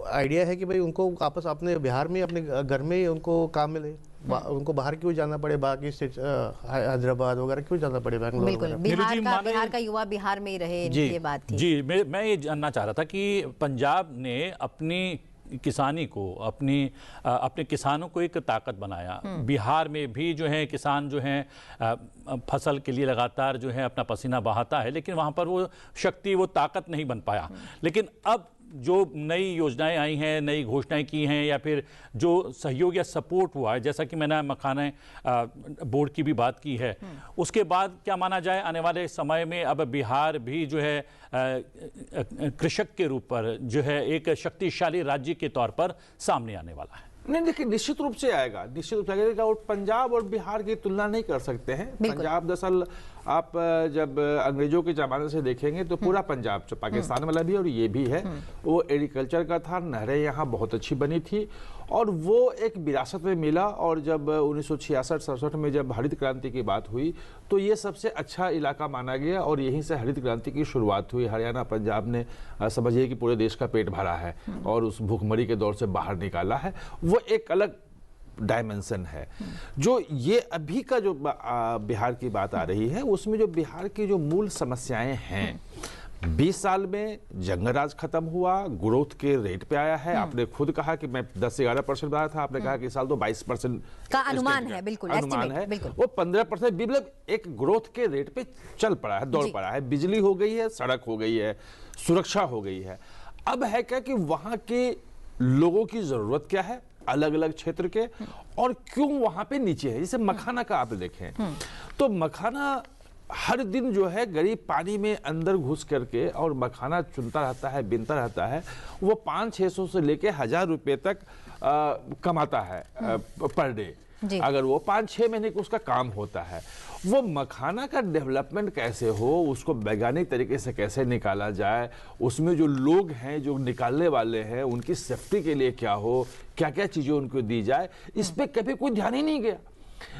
आइडिया है कि भाई उनको वापस अपने बिहार में, अपने घर में ही उनको काम मिले। उनको बाहर क्यों जाना पड़े, बाकी स्टेट हैदराबाद वगैरह क्यों जाना पड़े, बैंगलोर बिल्कुल, वगैरह? बिहार का युवा बिहार में ही रहे, ये बात थी। जी, मैं ये जानना चाह रहा था कि पंजाब ने अपनी किसानी को, अपने किसानों को एक ताकत बनाया। बिहार में भी जो है किसान जो हैं फसल के लिए लगातार जो है अपना पसीना बहाता है, लेकिन वहाँ पर वो शक्ति, वो ताकत नहीं बन पाया। लेकिन अब जो नई योजनाएं आई हैं, नई घोषणाएं की हैं, या फिर जो सहयोग या सपोर्ट हुआ है, जैसा कि मैंने मखाना बोर्ड की भी बात की है, उसके बाद क्या माना जाए आने वाले समय में अब बिहार भी जो है कृषक के रूप पर जो है एक शक्तिशाली राज्य के तौर पर सामने आने वाला है? नहीं, देखिए निश्चित रूप से आएगा, निश्चित रूप से आएगा। और पंजाब और बिहार की तुलना नहीं कर सकते हैं। पंजाब दरअसल आप जब अंग्रेजों के जमाने से देखेंगे तो पूरा पंजाब जो पाकिस्तान वाला भी और ये भी है, वो एग्रीकल्चर का था। नहरें यहाँ बहुत अच्छी बनी थी और वो एक विरासत में मिला। और जब 1966-67 में जब हरित क्रांति की बात हुई तो ये सबसे अच्छा इलाका माना गया और यहीं से हरित क्रांति की शुरुआत हुई। हरियाणा पंजाब ने समझिए कि पूरे देश का पेट भरा है और उस भूखमरी के दौर से बाहर निकाला है। वो एक अलग डायमेंशन है। जो ये अभी का जो बिहार की बात आ रही है, उसमें जो बिहार की जो मूल समस्याएं हैं, 20 साल में जंगल राज खत्म हुआ, ग्रोथ के रेट पे आया है। आपने खुद कहा कि मैं 10 से 11% बताया था, आपने कहा कि इस साल तो 22% का अनुमान है, बिल्कुल अनुमान है, वो 15% मतलब एक ग्रोथ के रेट पे चल पड़ा है, दौड़ पड़ा है। बिजली हो गई है, सड़क हो गई है, सुरक्षा हो गई है। अब है क्या कि वहां के लोगों की जरूरत क्या है अलग अलग क्षेत्र के, और क्यों वहां पे नीचे है। जैसे मखाना का आप देखें तो मखाना हर दिन जो है गरीब पानी में अंदर घुस करके और मखाना चुनता रहता है, बिनता रहता है। वो 500-600 से लेके 1000 रुपए तक कमाता है पर डे। अगर वो 5-6 महीने का उसका काम होता है। वो मखाना का डेवलपमेंट कैसे हो, उसको वैज्ञानिक तरीके से कैसे निकाला जाए, उसमें जो लोग हैं जो निकालने वाले हैं उनकी सेफ्टी के लिए क्या हो, क्या क्या चीजें उनको दी जाए, इस पे कभी कोई ध्यान ही नहीं गया।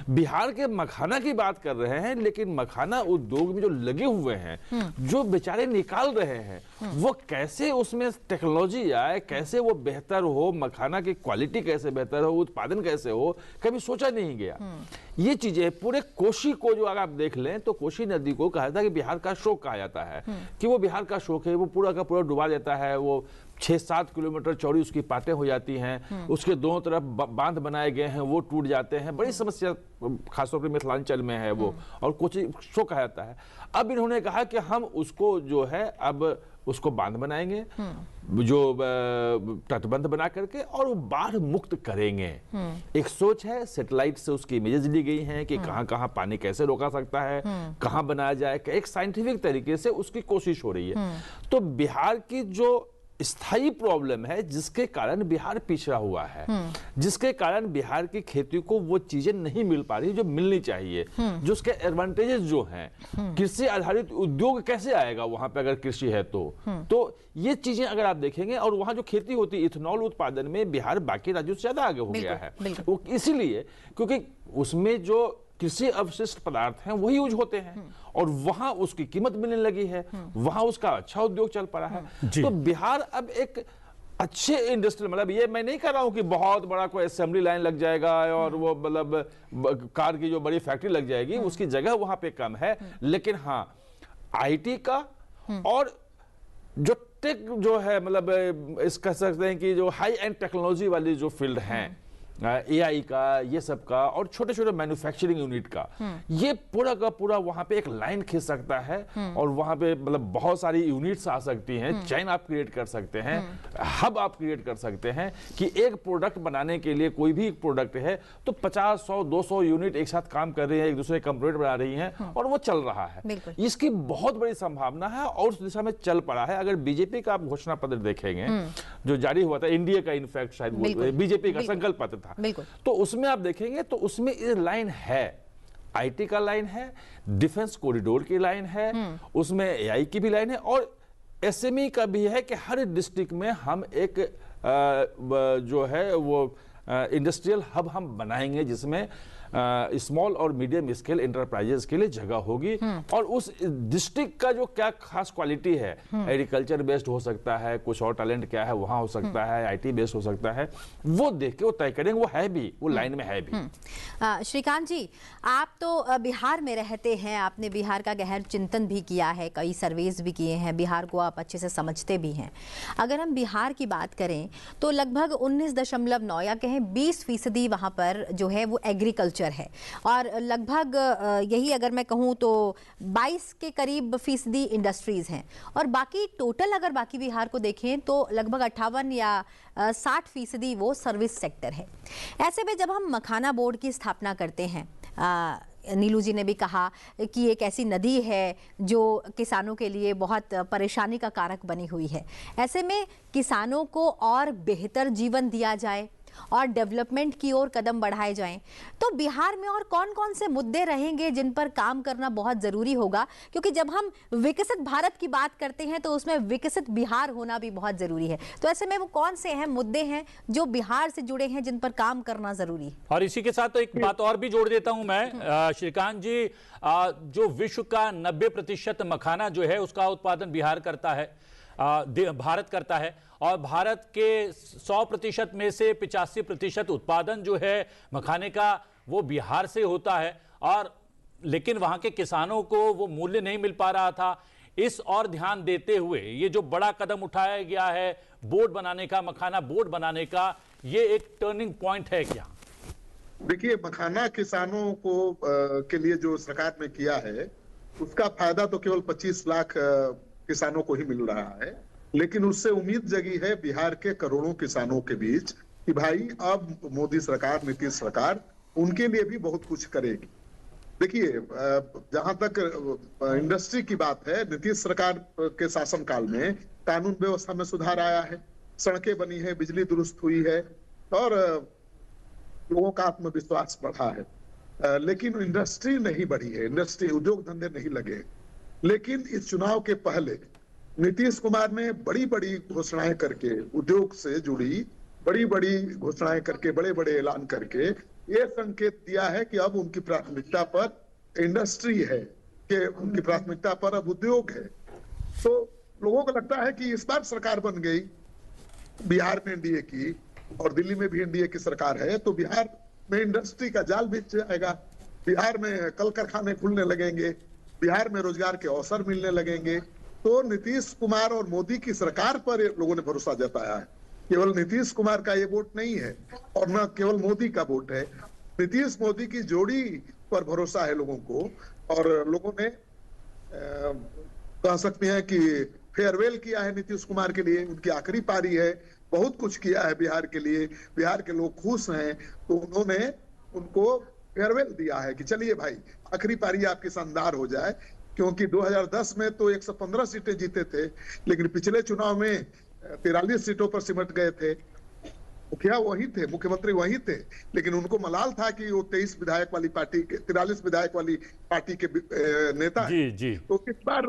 बिहार के मखाना की बात कर रहे हैं, लेकिन मखाना उद्योग में जो लगे हुए हैं, जो बेचारे निकाल रहे हैं, वो कैसे उसमें टेक्नोलॉजी आए, कैसे वो बेहतर हो, मखाना की क्वालिटी कैसे बेहतर हो, उत्पादन कैसे हो, कभी सोचा नहीं गया। ये चीजें पूरे कोशी को जो अगर आप देख लें तो कोशी नदी को कहा जाता है कि बिहार का शोक कहा जाता है, कि वो बिहार का शोक है। वो पूरा का पूरा डुबा देता है। वो 6-7 किलोमीटर चौड़ी उसकी पाटें हो जाती हैं, उसके दोनों तरफ बांध बनाए गए हैं, वो टूट जाते हैं। बड़ी समस्या खासतौर पर मिथिलांचल में है वो, और कोशी शोक कहा जाता है। अब इन्होंने कहा कि हम उसको जो है अब उसको बांध बनाएंगे, जो तटबंध बना करके, और वो बाढ़ मुक्त करेंगे। एक सोच है, सैटेलाइट से उसकी इमेजेस ली गई हैं कि कहां कहां पानी कैसे रोका सकता है, कहां बनाया जाए, एक साइंटिफिक तरीके से उसकी कोशिश हो रही है। तो बिहार की जो स्थायी प्रॉब्लम है, जिसके कारण बिहार पिछड़ा हुआ है, जिसके कारण बिहार की खेती को वो चीजें नहीं मिल पा रही जो मिलनी चाहिए, जो उसके एडवांटेजेस जो हैं। कृषि आधारित उद्योग कैसे आएगा वहां पे अगर कृषि है तो ये चीजें अगर आप देखेंगे, और वहां जो खेती होती है इथेनॉल उत्पादन में बिहार बाकी राज्यों से ज्यादा आगे हो गया है। वो इसीलिए क्योंकि उसमें जो कृषि अवशिष्ट पदार्थ हैं वही यूज होते हैं, और वहां उसकी कीमत मिलने लगी है, वहां उसका अच्छा उद्योग चल पड़ा है। तो बिहार अब एक अच्छे इंडस्ट्रियल, मतलब ये मैं नहीं कह रहा हूं कि बहुत बड़ा कोई असेंबली लाइन लग जाएगा और वो मतलब कार की जो बड़ी फैक्ट्री लग जाएगी, उसकी जगह वहां पे कम है। लेकिन हाँ, आईटी का और जो टेक जो है, मतलब इस कह सकते हैं कि जो हाई एंड टेक्नोलॉजी वाली जो फील्ड हैं, एआई का, ये सब का, और छोटे छोटे मैन्युफैक्चरिंग यूनिट का, ये पूरा का पूरा वहां पे एक लाइन खींच सकता है। और वहां पे मतलब बहुत सारी यूनिट्स आ सकती हैं, चैन आप क्रिएट कर सकते हैं, हब आप क्रिएट कर सकते हैं कि एक प्रोडक्ट बनाने के लिए, कोई भी एक प्रोडक्ट है तो 50, 100, 200 यूनिट एक साथ काम कर रही है, एक दूसरे कंपोनेंट बना रही हैं, और वो चल रहा है। इसकी बहुत बड़ी संभावना है और उस दिशा में चल पड़ा है। अगर बीजेपी का आप घोषणा पत्र देखेंगे जो जारी हुआ था, इंडिया का इनफैक्ट शायद बीजेपी का संकल्प पत्र था, तो उसमें आप देखेंगे तो उसमें ये लाइन है, आईटी का लाइन है, डिफेंस कॉरिडोर की लाइन है, उसमें एआई की भी लाइन है, और एसएमई का भी है कि हर डिस्ट्रिक्ट में हम एक जो है वो इंडस्ट्रियल हब हम बनाएंगे, जिसमें स्मॉल और मीडियम स्केल एंटरप्राइजेस के लिए जगह होगी। और उस डिस्ट्रिक्ट का जो क्या खास क्वालिटी है, एग्रीकल्चर बेस्ड हो सकता है, कुछ और टैलेंट क्या है वहां हो सकता है, IT बेस्ड हो सकता है, वो देख के वो तय करेंगे। वो है भी, वो लाइन में है भी। श्रीकांत जी, आप तो बिहार में रहते हैं, आपने बिहार का गहन चिंतन भी किया है, कई सर्वेज भी किए हैं, बिहार को आप अच्छे से समझते भी हैं। अगर हम बिहार की बात करें तो लगभग 19.9 या कहें 20% वहाँ पर जो है वो एग्रीकल्चर है, और लगभग यही अगर मैं कहूँ तो 22 के करीब फीसदी इंडस्ट्रीज़ हैं, और बाकी टोटल अगर बाकी बिहार को देखें तो लगभग 58 या 60% वो सर्विस सेक्टर है। ऐसे में जब हम मखाना बोर्ड की स्थापना करते हैं, नीलू जी ने भी कहा कि एक ऐसी नदी है जो किसानों के लिए बहुत परेशानी का कारक बनी हुई है, ऐसे में किसानों को और बेहतर जीवन दिया जाए और डेवलपमेंट की ओर कदम बढ़ाए जाएं, तो बिहार में और कौन कौन से मुद्दे रहेंगे जिन पर काम करना बहुत ज़रूरी होगा? क्योंकि जब हम विकसित भारत की बात करते हैं तो उसमें विकसित बिहार होना भी बहुत ज़रूरी है। तो ऐसे में वो कौन से अहम मुद्दे हैं जो बिहार से जुड़े हैं जिन पर काम करना ज़रूरी है? और इसी के साथ तो एक बात और भी जोड़ देता हूं मैं, श्रीकांत जी, जो विश्व का 90% मखाना जो है उसका उत्पादन बिहार करता है, भारत करता है, और भारत के 100% में से 85% उत्पादन जो है मखाने का वो बिहार से होता है, और लेकिन वहाँ के किसानों को वो मूल्य नहीं मिल पा रहा था। इस और ध्यान देते हुए ये जो बड़ा कदम उठाया गया है बोर्ड बनाने का, मखाना बोर्ड बनाने का, ये एक टर्निंग पॉइंट है क्या? देखिए, मखाना किसानों को के लिए जो सरकार ने किया है उसका फायदा तो केवल 25 लाख किसानों को ही मिल रहा है, लेकिन उससे उम्मीद जगी है बिहार के करोड़ों किसानों के बीच कि भाई अब मोदी सरकार, नीतीश सरकार उनके लिए भी बहुत कुछ करेगी। देखिए, जहां तक इंडस्ट्री की बात है, नीतीश सरकार के शासनकाल में कानून व्यवस्था में सुधार आया है, सड़कें बनी है, बिजली दुरुस्त हुई है, और लोगों का आत्मविश्वास बढ़ा है, लेकिन इंडस्ट्री नहीं बढ़ी है, इंडस्ट्री, उद्योग धंधे नहीं लगे। लेकिन इस चुनाव के पहले नीतीश कुमार ने बड़ी बड़ी घोषणाएं करके, उद्योग से जुड़ी बड़ी बड़ी घोषणाएं करके, बड़े बड़े ऐलान करके ये संकेत दिया है कि अब उनकी प्राथमिकता पर इंडस्ट्री है, कि उनकी प्राथमिकता पर अब उद्योग है। तो लोगों को लगता है कि इस बार सरकार बन गई बिहार में एनडीए की, और दिल्ली में भी एनडीए की सरकार है, तो बिहार में इंडस्ट्री का जाल बिछ जाएगा, बिहार में कल कारखाने खुलने लगेंगे, बिहार में रोजगार के अवसर मिलने लगेंगे। तो नीतीश कुमार और मोदी की सरकार पर लोगों ने भरोसा जताया है। केवल नीतीश कुमार का ये वोट नहीं है और न केवल मोदी का वोट है, नीतीश मोदी की जोड़ी पर भरोसा है लोगों को। और लोगों ने कह सकते हैं कि फेयरवेल किया है नीतीश कुमार के लिए, उनकी आखिरी पारी है, बहुत कुछ किया है बिहार के लिए, बिहार के लोग खुश हैं, तो उन्होंने उनको फेयरवेल दिया है कि चलिए भाई आखिरी पारी आपकी शानदार हो जाए। क्योंकि 2010 में तो 115 सीटें जीते थे, लेकिन पिछले चुनाव में 43 सीटों पर सिमट गए थे। मुखिया वही थे, मुख्यमंत्री वही थे, लेकिन उनको मलाल था कि वो 23 विधायक वाली पार्टी के, 43 विधायक वाली पार्टी के नेता जी, जी। तो इस बार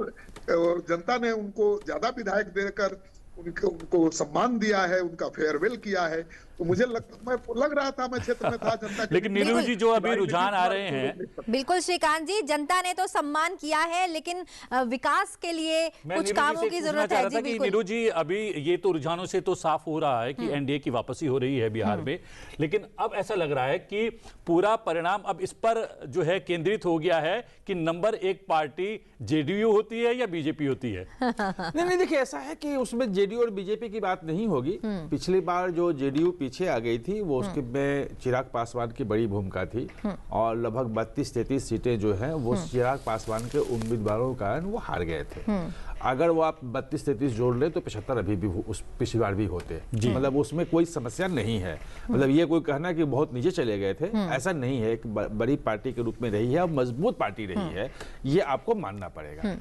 जनता ने उनको ज्यादा विधायक देकर उनको सम्मान दिया है, उनका फेयरवेल किया है। तो मुझे लग रहा था, मैं क्षेत्र में था, जनता के, लेकिन नीलू जी, जो अभी रुझान आ रहे हैं, बिल्कुल श्रीकांत जी, जनता ने तो सम्मान किया है, लेकिन विकास के लिए कुछ कामों की जरूरत है। जी बिल्कुल नीलू जी, अभी ये तो रुझानों से तो साफ हो रहा है कि एनडीए की वापसी हो रही है बिहार में, लेकिन अब ऐसा लग रहा है कि पूरा परिणाम अब इस पर जो है केंद्रित हो गया है कि नंबर 1 पार्टी जेडीयू होती है या बीजेपी होती है। नहीं, देखिए, ऐसा है कि उसमें जेडीयू और बीजेपी की बात नहीं होगी। पिछली बार जो जेडीयू पीछे आ गई थी वो उसके में चिराग पासवान की बड़ी भूमिका थी, और लगभग 32-33 सीटें जो हैं वो चिराग पासवान के उम्मीदवारों के कारण वो हार गए थे। अगर वो आप 32-33 जोड़ ले तो 75 अभी भी उस पिछली बार भी होते, मतलब उसमें कोई समस्या नहीं है। मतलब ये कोई कहना कि बहुत नीचे चले गए थे, ऐसा नहीं है। एक बड़ी पार्टी के रूप में रही है और मजबूत पार्टी रही है, ये आपको मानना पड़ेगा।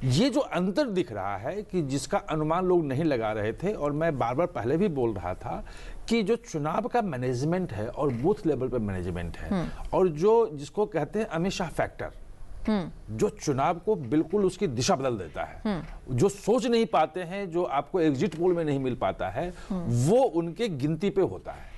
ये जो अंतर दिख रहा है कि जिसका अनुमान लोग नहीं लगा रहे थे, और मैं बार बार पहले भी बोल रहा था कि जो चुनाव का मैनेजमेंट है और बूथ लेवल पर मैनेजमेंट है, और जो जिसको कहते हैं अमित शाह फैक्टर, जो चुनाव को बिल्कुल उसकी दिशा बदल देता है, जो सोच नहीं पाते हैं, जो आपको एग्जिट पोल में नहीं मिल पाता है, वो उनके गिनती पे होता है।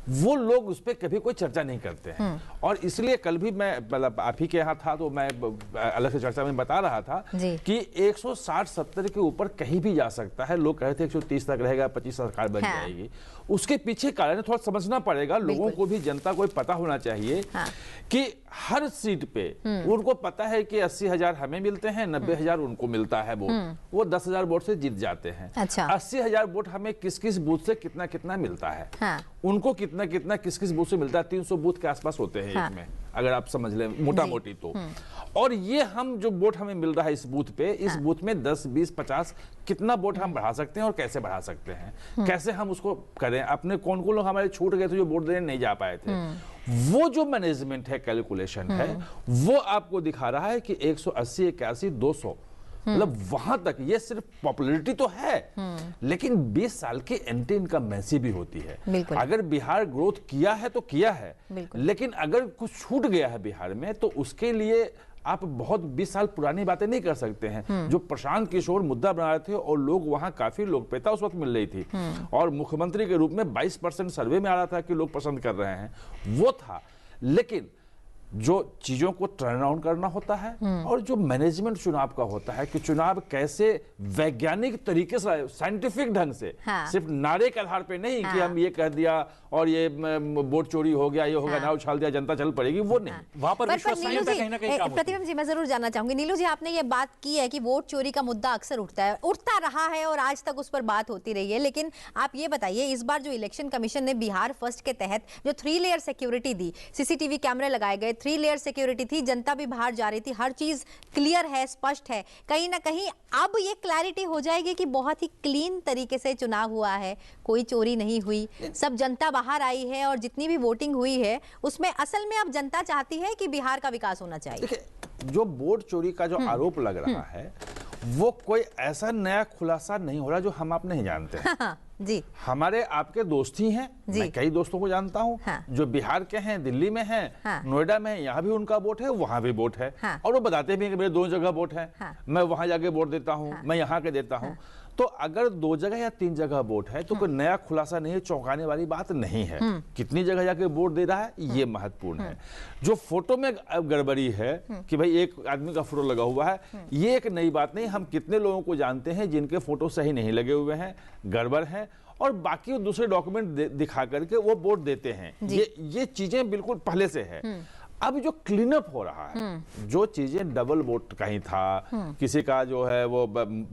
वो लोग उस पर कभी कोई चर्चा नहीं करते हैं। और इसलिए कल भी मैं मतलब आप ही के यहाँ था तो मैं अलग से चर्चा में बता रहा था कि 160-70 के ऊपर कहीं भी जा सकता है। लोग कह रहे थे 130 तक रहेगा, 25 सरकार बन जाएगी। उसके पीछे कारण थोड़ा समझना पड़ेगा, लोगों को भी, जनता को भी पता होना चाहिए कि हर सीट पे उनको पता है कि 80,000 हमें मिलते हैं, 90,000 उनको मिलता है वोट, वो 10,000 वोट से जीत जाते हैं। 80,000 वोट हमें किस किस बूथ से कितना कितना मिलता है, उनको कितना कितना किस किस बूथ से मिलता है। 300 बूथ के आसपास होते हैं एक में, अगर आप समझ लें मोटा मोटी तो। और ये हम जो वोट हमें मिल रहा है इस बूथ पे, इस बूथ में 10, 20, 50 कितना वोट हम बढ़ा सकते हैं और कैसे बढ़ा सकते हैं, कैसे हम उसको करें। अपने कौन कौन लोग हमारे छूट गए थे जो वोट देने नहीं जा पाए थे, वो जो मैनेजमेंट है, कैलकुलेशन है, वो आपको दिखा रहा है कि 180, 81, 200 मतलब वहां तक। ये सिर्फ पॉपुलैरिटी तो है, लेकिन 20 साल की एंटी इनकम्बेंसी भी होती है। अगर बिहार ग्रोथ किया है तो किया है, लेकिन अगर कुछ छूट गया है बिहार में तो उसके लिए आप बहुत 20 साल पुरानी बातें नहीं कर सकते हैं। जो प्रशांत किशोर मुद्दा बना रहे थे और लोग वहां काफी लोकप्रियता उस वक्त मिल रही थी और मुख्यमंत्री के रूप में 22% सर्वे में आ रहा था कि लोग पसंद कर रहे हैं, वो था। लेकिन जो चीजों को टर्न अराउंड करना होता है और जो मैनेजमेंट चुनाव का होता है कि चुनाव कैसे वैज्ञानिक तरीके से, साइंटिफिक ढंग से, सिर्फ नारे के आधार पे नहीं कि हम ये कह दिया और ये वोट चोरी हो गया, ये हो गया, ना उछाल दिया, जनता चल पड़ेगी, वो नहीं। वहां पर विश्वसनीयता कहीं ना कहीं प्रतिभा जी, मैं जरूर जानना चाहूंगी, नीलू जी, आपने ये बात की है कि वोट चोरी का मुद्दा अक्सर उठता रहा है और आज तक उस पर बात होती रही है, लेकिन आप ये बताइए, इस बार जो इलेक्शन कमीशन ने बिहार फर्स्ट के तहत जो 3 लेयर सिक्योरिटी दी, सीसीटीवी कैमरे लगाए गए, 3 लेयर सिक्योरिटी थी, जनता भी बाहर जा रही थी, हर चीज क्लियर है, स्पष्ट है, कहीं ना कहीं अब ये क्लैरिटी हो जाएगी कि बहुत ही क्लीन तरीके से चुनाव हुआ है, कोई चोरी नहीं हुई, सब जनता बाहर आई है और जितनी भी वोटिंग हुई है उसमें असल में अब जनता चाहती है कि बिहार का विकास होना चाहिए। जो वोट चोरी का जो आरोप लग रहा है वो कोई ऐसा नया खुलासा नहीं हो रहा जो हम आप नहीं जानते हैं। जी, हमारे आपके दोस्त ही हैं, मैं कई दोस्तों को जानता हूं जो बिहार के हैं, दिल्ली में हैं, नोएडा में हैं, यहाँ भी उनका वोट है, वहां भी वोट है, और वो बताते भी हैं कि मेरे 2 जगह वोट है, मैं वहां जाके वोट देता हूं, मैं यहाँ के देता हूं। तो अगर 2 जगह या 3 जगह वोट है तो कोई नया खुलासा नहीं है, चौंकाने वाली बात नहीं है। कितनी जगह जाके वोट दे रहा है ये महत्वपूर्ण है। जो फोटो में गड़बड़ी है कि भाई एक आदमी का फोटो लगा हुआ है, ये एक नई बात नहीं। हम कितने लोगों को जानते हैं जिनके फोटो सही नहीं लगे हुए हैं, गड़बड़ है, और बाकी दूसरे डॉक्यूमेंट दिखा करके वो वोट देते हैं। ये चीजें बिल्कुल पहले से है। अब जो क्लीन अप हो रहा है, जो चीजें डबल वोट कहीं था, किसी का जो है वो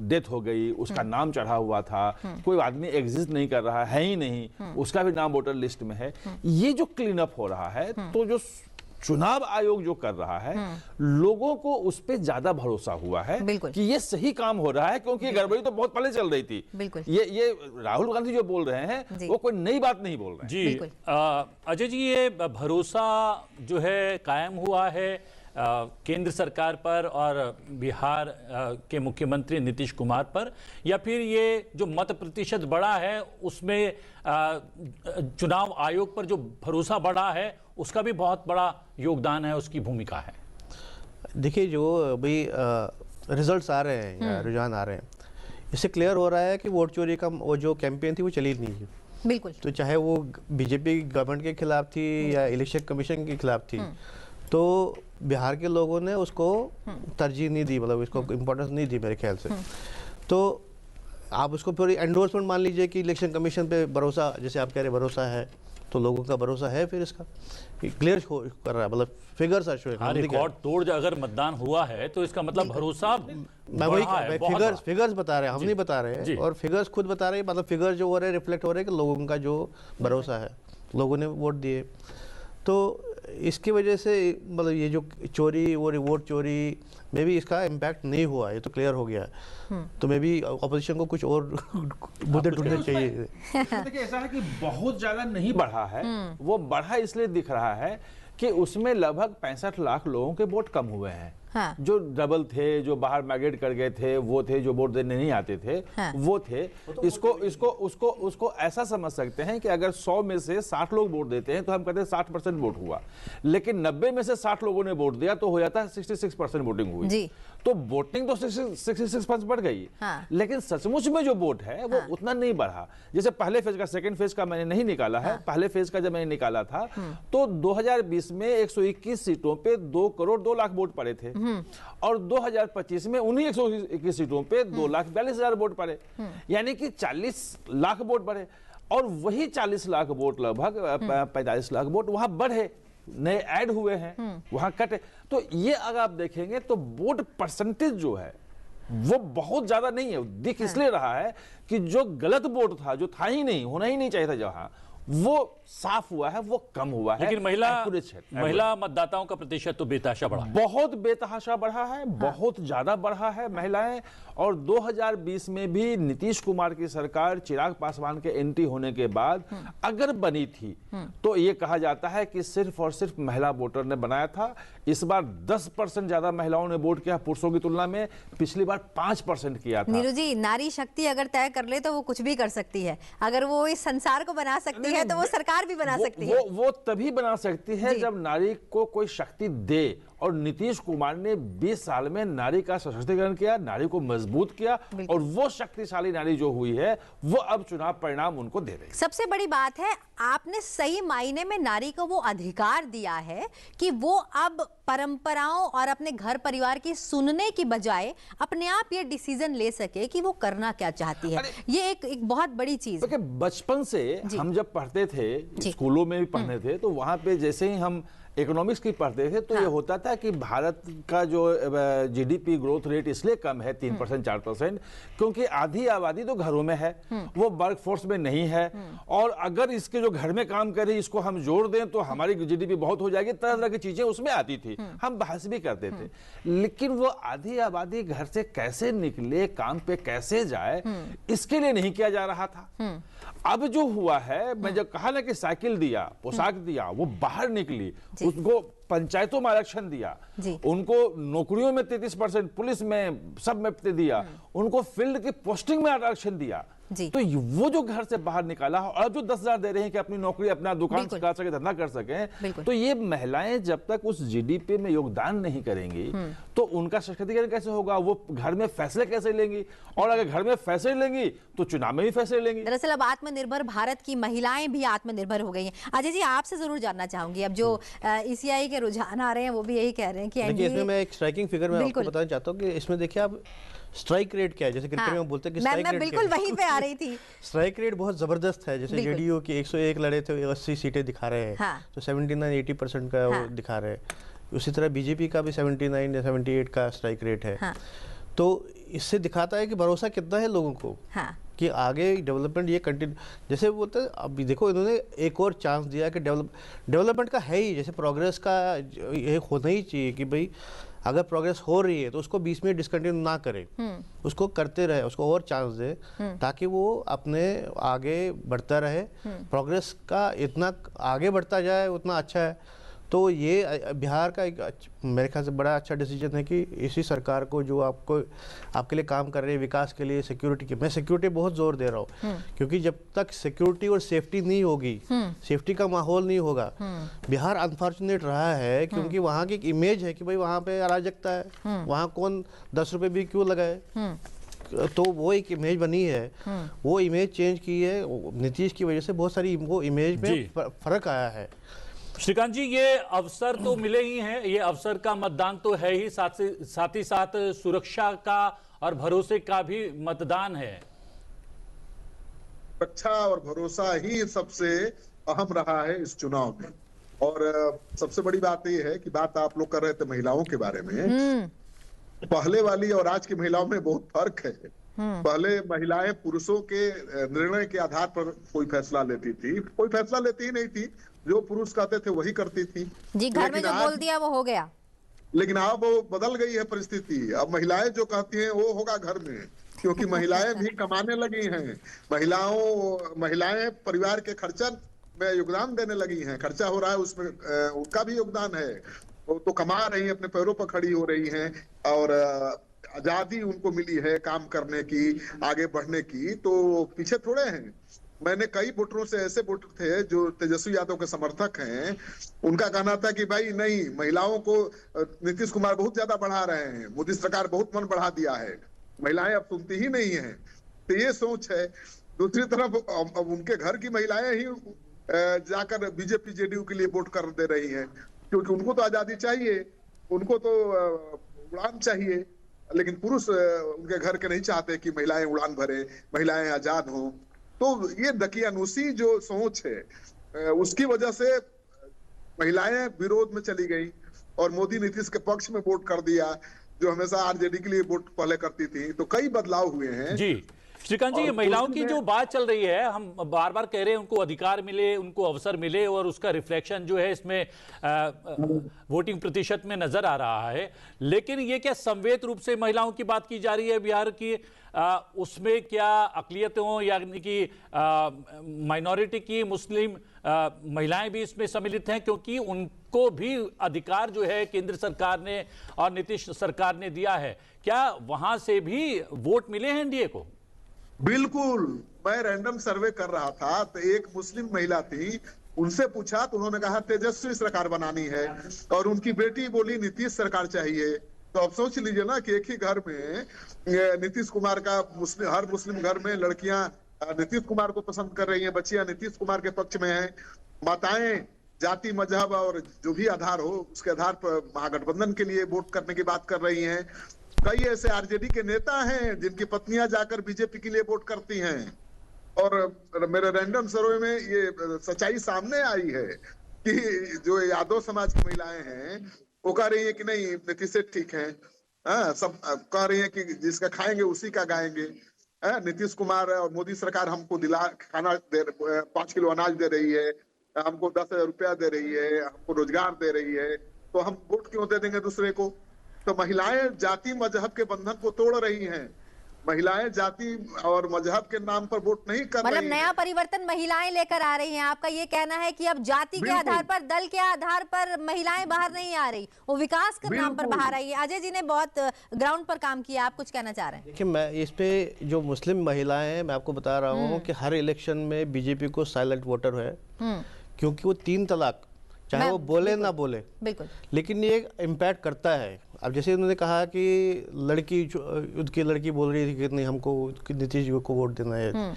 डेथ हो गई, उसका नाम चढ़ा हुआ था, कोई आदमी एग्जिस्ट नहीं कर रहा है ही नहीं, उसका भी नाम वोटर लिस्ट में है, ये जो क्लीन अप हो रहा है, तो जो चुनाव आयोग जो कर रहा है, लोगों को उस पर ज्यादा भरोसा हुआ है कि ये सही काम हो रहा है, क्योंकि गड़बड़ी तो बहुत पहले चल रही थी। ये राहुल गांधी जो बोल रहे हैं वो कोई नई बात नहीं बोल रहे हैं। जी अजय जी, ये भरोसा जो है कायम हुआ है केंद्र सरकार पर और बिहार के मुख्यमंत्री नीतीश कुमार पर, या फिर ये जो मत प्रतिशत बढ़ा है उसमें चुनाव आयोग पर जो भरोसा बढ़ा है उसका भी बहुत बड़ा योगदान है, उसकी भूमिका है? देखिए, जो अभी रिजल्ट्स आ रहे हैं या रुझान आ रहे हैं, इससे क्लियर हो रहा है कि वोट चोरी का वो जो कैंपेन थी वो चली नहीं है। बिल्कुल। तो चाहे वो बीजेपी गवर्नमेंट के खिलाफ थी या इलेक्शन कमीशन के खिलाफ थी, तो बिहार के लोगों ने उसको तरजीह नहीं दी, मतलब इसको इम्पोर्टेंस नहीं दी मेरे ख्याल से। तो आप उसको पूरी एंडोर्समेंट मान लीजिए कि इलेक्शन कमीशन पे भरोसा, जैसे आप कह रहे भरोसा है, तो लोगों का भरोसा है, फिर इसका क्लियर कर रहा है, मतलब फिगर्स आर शोइंग। रिकॉर्ड तोड़ अगर मतदान हुआ है तो इसका मतलब भरोसा मैं वही फिगर्स बता रहे हैं, हम नहीं बता रहे हैं, और फिगर्स खुद बता रहे हैं, मतलब फिगर्स जो हो रहे हैं रिफ्लेक्ट हो रहे हैं कि लोगों का जो भरोसा है, लोगों ने वोट दिए। तो इसकी वजह से मतलब ये जो चोरी, वो वोट चोरी में भी इसका इम्पैक्ट नहीं हुआ, ये तो क्लियर हो गया। तो मैं भी ऑपोजिशन को कुछ और मुद्दे ढूंढने चाहिए। देखिए, ऐसा है कि बहुत ज्यादा नहीं बढ़ा है, वो बढ़ा इसलिए दिख रहा है कि उसमें लगभग 65 लाख लोगों के वोट कम हुए हैं। हाँ। जो डबल थे, जो बाहर माइग्रेट कर गए थे, वो थे, जो वोट देने नहीं आते थे, हाँ। वो थे। उसको ऐसा समझ सकते हैं कि अगर 100 में से 60 लोग वोट देते हैं तो हम कहते हैं 60% वोट हुआ, लेकिन 90 में से 60 लोगों ने वोट दिया तो हो जाता है 66% वोटिंग हुई जी। तो वोटिंग तो 66% बढ़ गई। हाँ। लेकिन सचमुच में जो वोट है वो उतना नहीं बढ़ा। जैसे पहले फेज का, सेकंड फेज का मैंने नहीं निकाला है। पहले फेज का जब मैंने निकाला था तो 2020 में 121 सीटों पे 2 करोड़ 2 लाख वोट पड़े थे और 2025 में उन्हीं 121 सीटों पे 2,42,000 वोट पड़े, यानी कि 40 लाख वोट बढ़े। और वही 40 लाख वोट, लगभग 45 लाख वोट वहां बढ़े, नए ऐड हुए हैं, वहां कटे। तो ये अगर आप देखेंगे तो वोट परसेंटेज जो है वो बहुत ज्यादा नहीं है। दिख इसलिए रहा है कि जो गलत वोट था, जो था ही नहीं, होना ही नहीं चाहिए था, जहां वो साफ हुआ है, वो कम हुआ है। लेकिन महिला मतदाताओं का प्रतिशत तो बेतहाशा बढ़ा है। बहुत बेतहाशा बढ़ा है, बहुत ज्यादा बढ़ा है महिलाएं। और 2020 में भी नीतीश कुमार की सरकार चिराग पासवान के एंट्री होने के बाद अगर बनी थी तो ये कहा जाता है कि सिर्फ और सिर्फ महिला वोटर ने बनाया था। इस बार 10% ज्यादा महिलाओं ने वोट किया पुरुषों की तुलना में, पिछली बार 5% किया था। नीरू जी, नारी शक्ति अगर तय कर ले तो वो कुछ भी कर सकती है। अगर वो इस संसार को बना सकती है तो वो सरकार भी बना सकती है। वो तभी बना सकती है जब नारी को कोई शक्ति दे। और नीतीश कुमार ने 20 साल में नारी का सशक्तिकरण किया, नारी को मजबूत किया, और वो शक्तिशाली नारी जो हुई है वो अब चुनाव परिणाम उनको दे रही है। सबसे बड़ी बात है, आपने सही मायने में नारी को वो अधिकार दिया है कि वो अब परंपराओं और अपने घर परिवार की सुनने की बजाय अपने आप ये डिसीजन ले सके कि वो करना क्या चाहती है। ये एक बहुत बड़ी चीज है। बचपन से हम जब पढ़ते थे, स्कूलों में भी पढ़ने थे, तो वहां पे जैसे ही हम इकोनॉमिक्स की पढ़ते थे तो ये होता था कि भारत का जो जीडीपी ग्रोथ रेट इसलिए कम है 3% 4%, क्योंकि आधी आबादी तो घरों में है, वो वर्क फोर्स में नहीं है। और अगर इसके जो घर में काम करे इसको हम जोड़ दें तो हमारी जीडीपी बहुत हो जाएगी। तरह तरह की चीजें उसमें आती थी, हम बहस भी करते थे। लेकिन वो आधी आबादी घर से कैसे निकले, काम पे कैसे जाए, इसके लिए नहीं किया जा रहा था। अब जो हुआ है, मैं जब कहा ना कि साइकिल दिया, पोशाक दिया, वो बाहर निकली, उसको पंचायतों में आरक्षण दिया, उनको नौकरियों में 33%, पुलिस में सब में दिया, उनको फील्ड की पोस्टिंग में आरक्षण दिया। तो वो जो घर से बाहर निकाला और जो 10,000 दे रहे हैं कि अपनी नौकरी, अपना दुकान कर सके, धंधा कर सके, तो ये महिलाएं जब तक उस जीडीपी में योगदान नहीं करेंगी तो उनका सशक्तिकरण कैसे होगा? वो घर में फैसले कैसे लेंगी? और अगर घर में फैसले लेंगी तो चुनाव में भी फैसले लेंगी। दरअसल अब आत्मनिर्भर भारत की महिलाएं भी आत्मनिर्भर हो गई हैं। अजय जी, आपसे जरूर जानना चाहूंगी, अब जो ईसीआई के रुझान आ रहे हैं वो भी यही कह रहे हैं कि इसमें मैं एक स्ट्राइकिंग फिगर में आपको बताना चाहता हूँ कि इसमें देखिए आप स्ट्राइक रेट क्या है, जैसे क्रिकेट में बोलते हैं कि स्ट्राइक रेट, बिल्कुल वहीं पे आ रही थी। स्ट्राइक रेट बहुत जबरदस्त है। जैसे जेडीयू की 101 लड़े थे, 80 सीटें दिखा रहे हैं, तो 79-80% का वो दिखा रहे हैं। उसी तरह बीजेपी का भी 79 या 78 का स्ट्राइक रेट है। तो इससे दिखाता है कि भरोसा कितना है लोगों को कि आगे डेवलपमेंट ये कंटिन्यू, जैसे बोलते हैं अभी देखो इन्होंने एक और चांस दिया कि डेवलपमेंट का है ही, जैसे प्रोग्रेस का ये होना ही चाहिए कि भाई अगर प्रोग्रेस हो रही है तो उसको बीच में डिसकंटिन्यू ना करे, उसको करते रहे, उसको और चांस दे ताकि वो अपने आगे बढ़ता रहे। प्रोग्रेस का इतना आगे बढ़ता जाए उतना अच्छा है। तो ये बिहार का एक मेरे ख्याल से बड़ा अच्छा डिसीजन है कि इसी सरकार को जो आपके लिए काम कर रहे हैं विकास के लिए, सिक्योरिटी के, मैं सिक्योरिटी बहुत जोर दे रहा हूँ, क्योंकि जब तक सिक्योरिटी और सेफ्टी नहीं होगी, सेफ्टी का माहौल नहीं होगा, बिहार अनफॉर्चुनेट रहा है क्योंकि वहाँ की एक इमेज है कि भाई वहाँ पे अराजकता है, वहाँ कौन 10 रुपये भी क्यों लगाए, तो वो एक इमेज बनी है। वो इमेज चेंज की है नीतीश की वजह से, बहुत सारी वो इमेज में फर्क आया है। श्रीकांत जी, ये अवसर तो मिले ही हैं, ये अवसर का मतदान तो है ही, साथ ही साथ सुरक्षा का और भरोसे का भी मतदान है। सुरक्षा और भरोसा ही सबसे अहम रहा है इस चुनाव में। और सबसे बड़ी बात ये है कि बात आप लोग कर रहे थे महिलाओं के बारे में, पहले वाली और आज की महिलाओं में बहुत फर्क है। पहले महिलाएं पुरुषों के निर्णय के आधार पर कोई फैसला लेती थी, कोई फैसला लेती ही नहीं थी, जो पुरुष कहते थे वही करती थी जी, घर में जो बोल दिया वो हो गया। लेकिन अब वो बदल गई है परिस्थिति। अब महिलाएं जो कहती हैं वो होगा घर में, क्योंकि महिलाएं भी कमाने लगी हैं। महिलाएं परिवार के खर्चा में योगदान देने लगी हैं, खर्चा हो रहा है उसमें उनका भी योगदान है। वो तो कमा रही हैं, अपने पैरों पर खड़ी हो रही हैं और आजादी उनको मिली है काम करने की, आगे बढ़ने की, तो पीछे थोड़े हैं। मैंने कई वोटरों से, ऐसे वोटर थे जो तेजस्वी यादव के समर्थक हैं, उनका कहना था कि भाई नहीं, महिलाओं को नीतीश कुमार बहुत ज्यादा बढ़ा रहे हैं, मोदी सरकार बहुत मन बढ़ा दिया है, महिलाएं अब सुनती ही नहीं है। तो ये सोच है। दूसरी तरफ अब उनके घर की महिलाएं ही जाकर बीजेपी जेडीयू के लिए वोट कर दे रही हैं, क्योंकि उनको तो आजादी चाहिए, उनको तो उड़ान चाहिए, लेकिन पुरुष उनके घर के नहीं चाहते कि महिलाएं उड़ान भरे, महिलाएं आजाद हों। तो ये दकियानूसी जो सोच है, उसकी वजह से महिलाएं विरोध में चली गई और मोदी नीतीश के पक्ष में वोट कर दिया, जो हमेशा आरजेडी के लिए वोट पहले करती थी। तो कई बदलाव हुए हैं जी। श्रीकांत जी, ये महिलाओं की जो बात चल रही है, हम बार बार कह रहे हैं उनको अधिकार मिले, उनको अवसर मिले, और उसका रिफ्लेक्शन जो है इसमें वोटिंग प्रतिशत में नजर आ रहा है। लेकिन ये क्या संवेद रूप से महिलाओं की बात की जा रही है बिहार की, उसमें क्या अकलियतों यानी कि माइनॉरिटी की मुस्लिम महिलाएं भी इसमें सम्मिलित हैं, क्योंकि उनको भी अधिकार जो है केंद्र सरकार ने और नीतीश सरकार ने दिया है। क्या वहां से भी वोट मिले हैं एनडीए को? बिल्कुल। मैं रैंडम सर्वे कर रहा था तो एक मुस्लिम महिला थी, उनसे पूछा तो उन्होंने कहा तेजस्वी सरकार बनानी है, और उनकी बेटी बोली नीतीश सरकार चाहिए। तो अब सोच लीजिए ना कि एक ही घर में नीतीश कुमार का हर मुस्लिम घर में लड़कियां नीतीश कुमार को पसंद कर रही हैं, बच्चियां नीतीश कुमार के पक्ष में हैं, माताएं जाति मजहब और जो भी आधार हो उसके आधार पर महागठबंधन के लिए वोट करने की बात कर रही हैं। कई ऐसे आरजेडी के नेता हैं जिनकी पत्नियां जाकर बीजेपी के लिए वोट करती हैं, और मेरे रैंडम सर्वे में ये सच्चाई सामने आई है कि जो यादव समाज की महिलाएं हैं वो कह रही है कि नहीं नीतीश ठीक है। सब कह रही है कि जिसका खाएंगे उसी का गाएंगे। नीतीश कुमार और मोदी सरकार हमको खाना दे, 5 किलो अनाज दे रही है, हमको 10,000 रुपया दे रही है, हमको रोजगार दे रही है, तो हम वोट क्यों दे देंगे दूसरे को? तो महिलाएं जाति मजहब के बंधन को तोड़ रही हैं। महिलाएं जाति और मजहब के नाम पर वोट नहीं कर रही हैं। मतलब नया परिवर्तन महिलाएं लेकर आ रही हैं। आपका ये कहना है कि अब जाति के आधार पर, दल के आधार पर महिलाएं बाहर नहीं आ रही, वो विकास के नाम पर बाहर आई है। अजय जी ने बहुत ग्राउंड पर काम किया, आप कुछ कहना चाह रहे हैं? देखिए, मैं इस पे जो मुस्लिम महिलाएं हैं, मैं आपको बता रहा हूँ कि हर इलेक्शन में बीजेपी को साइलेंट वोटर है, क्योंकि वो 3 तलाक चाहे वो बोले ना बोले, बिल्कुल, लेकिन ये इम्पैक्ट करता है। अब जैसे उन्होंने कहा कि युद्ध की लड़की बोल रही थी कि नहीं हमको नीतीश जी को वोट देना है,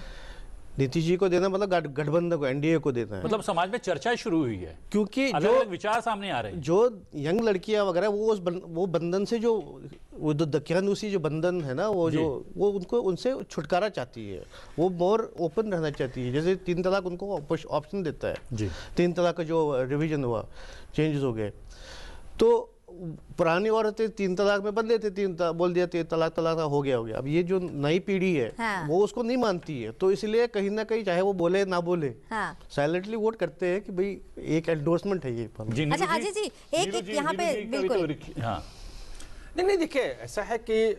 नीतीश जी को देना मतलब गठबंधन को, एनडीए को देना है। मतलब समाज में चर्चा शुरू हुई है, क्योंकि अलग अलग विचार सामने आ रहे हैं। जो यंग लड़कियां वगैरह वो बंधन से वो दकियानूसी जो बंधन है ना, वो उनको उनसे छुटकारा चाहती है, वो मोर ओपन रहना चाहती है। जैसे 3 तलाक उनको ऑप्शन देता है जी। 3 तलाक का जो रिवीजन हुआ, चेंजेस हो गए, तो पुरानी औरतें 3 तलाक में बदले थे, 3 तलाक बोल दिया, 3 तलाक हो गया। अब ये जो नई पीढ़ी है वो उसको नहीं मानती है, तो इसलिए कहीं ना कहीं चाहे वो बोले ना बोले साइलेंटली वोट करते हैं कि भाई एक एंडोर्समेंट है ये। अच्छा अजय जी, एक यहाँ पे बिल्कुल नहीं देखिए, ऐसा है कि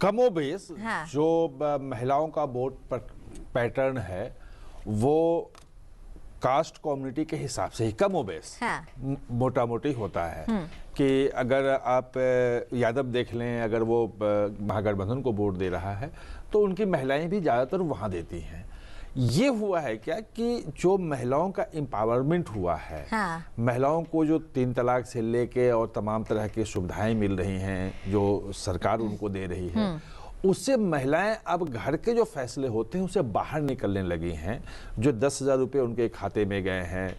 कमोबेश जो महिलाओं का वोट पैटर्न है वो कास्ट कम्युनिटी के हिसाब से ही कमोबेश मोटा मोटी होता है। कि अगर आप यादव देख लें, अगर वो महागठबंधन को वोट दे रहा है तो उनकी महिलाएं भी ज़्यादातर वहाँ देती हैं। ये हुआ है क्या कि जो महिलाओं का एम्पावरमेंट हुआ है, महिलाओं को जो 3 तलाक से लेके और तमाम तरह की सुविधाएं मिल रही हैं जो सरकार उनको दे रही है, उससे महिलाएं अब घर के जो फैसले होते हैं उससे बाहर निकलने लगी हैं। जो 10,000 रुपये उनके खाते में गए हैं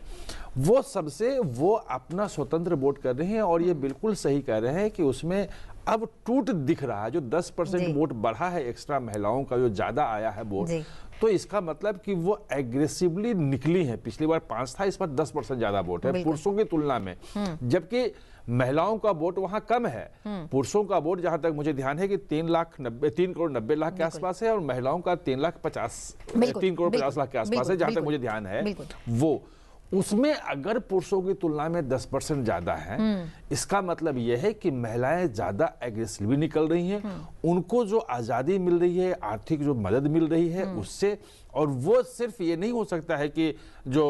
वो सबसे वो अपना स्वतंत्र वोट कर रही हैं, और ये बिल्कुल सही कह रहे हैं कि उसमें अब टूट दिख रहा है। जो 10% वोट बढ़ा है एक्स्ट्रा महिलाओं का, जो ज्यादा आया है वोट, तो इसका मतलब कि वो एग्रेसिवली निकली है। पिछली बार 5 था, इस बार 10% ज्यादा वोट है पुरुषों की तुलना में, जबकि महिलाओं का वोट वहां कम है। पुरुषों का वोट जहां तक मुझे ध्यान है कि 3 करोड़ 90 लाख के आसपास है, और महिलाओं का 3 करोड़ 50 लाख के आसपास है, जहां तक मुझे ध्यान है। वो उसमें अगर पुरुषों की तुलना में 10% ज्यादा है, इसका मतलब यह है कि महिलाएं ज्यादा एग्रेसिवली निकल रही हैं, उनको जो आजादी मिल रही है, आर्थिक जो मदद मिल रही है उससे, और वो सिर्फ ये नहीं हो सकता है कि जो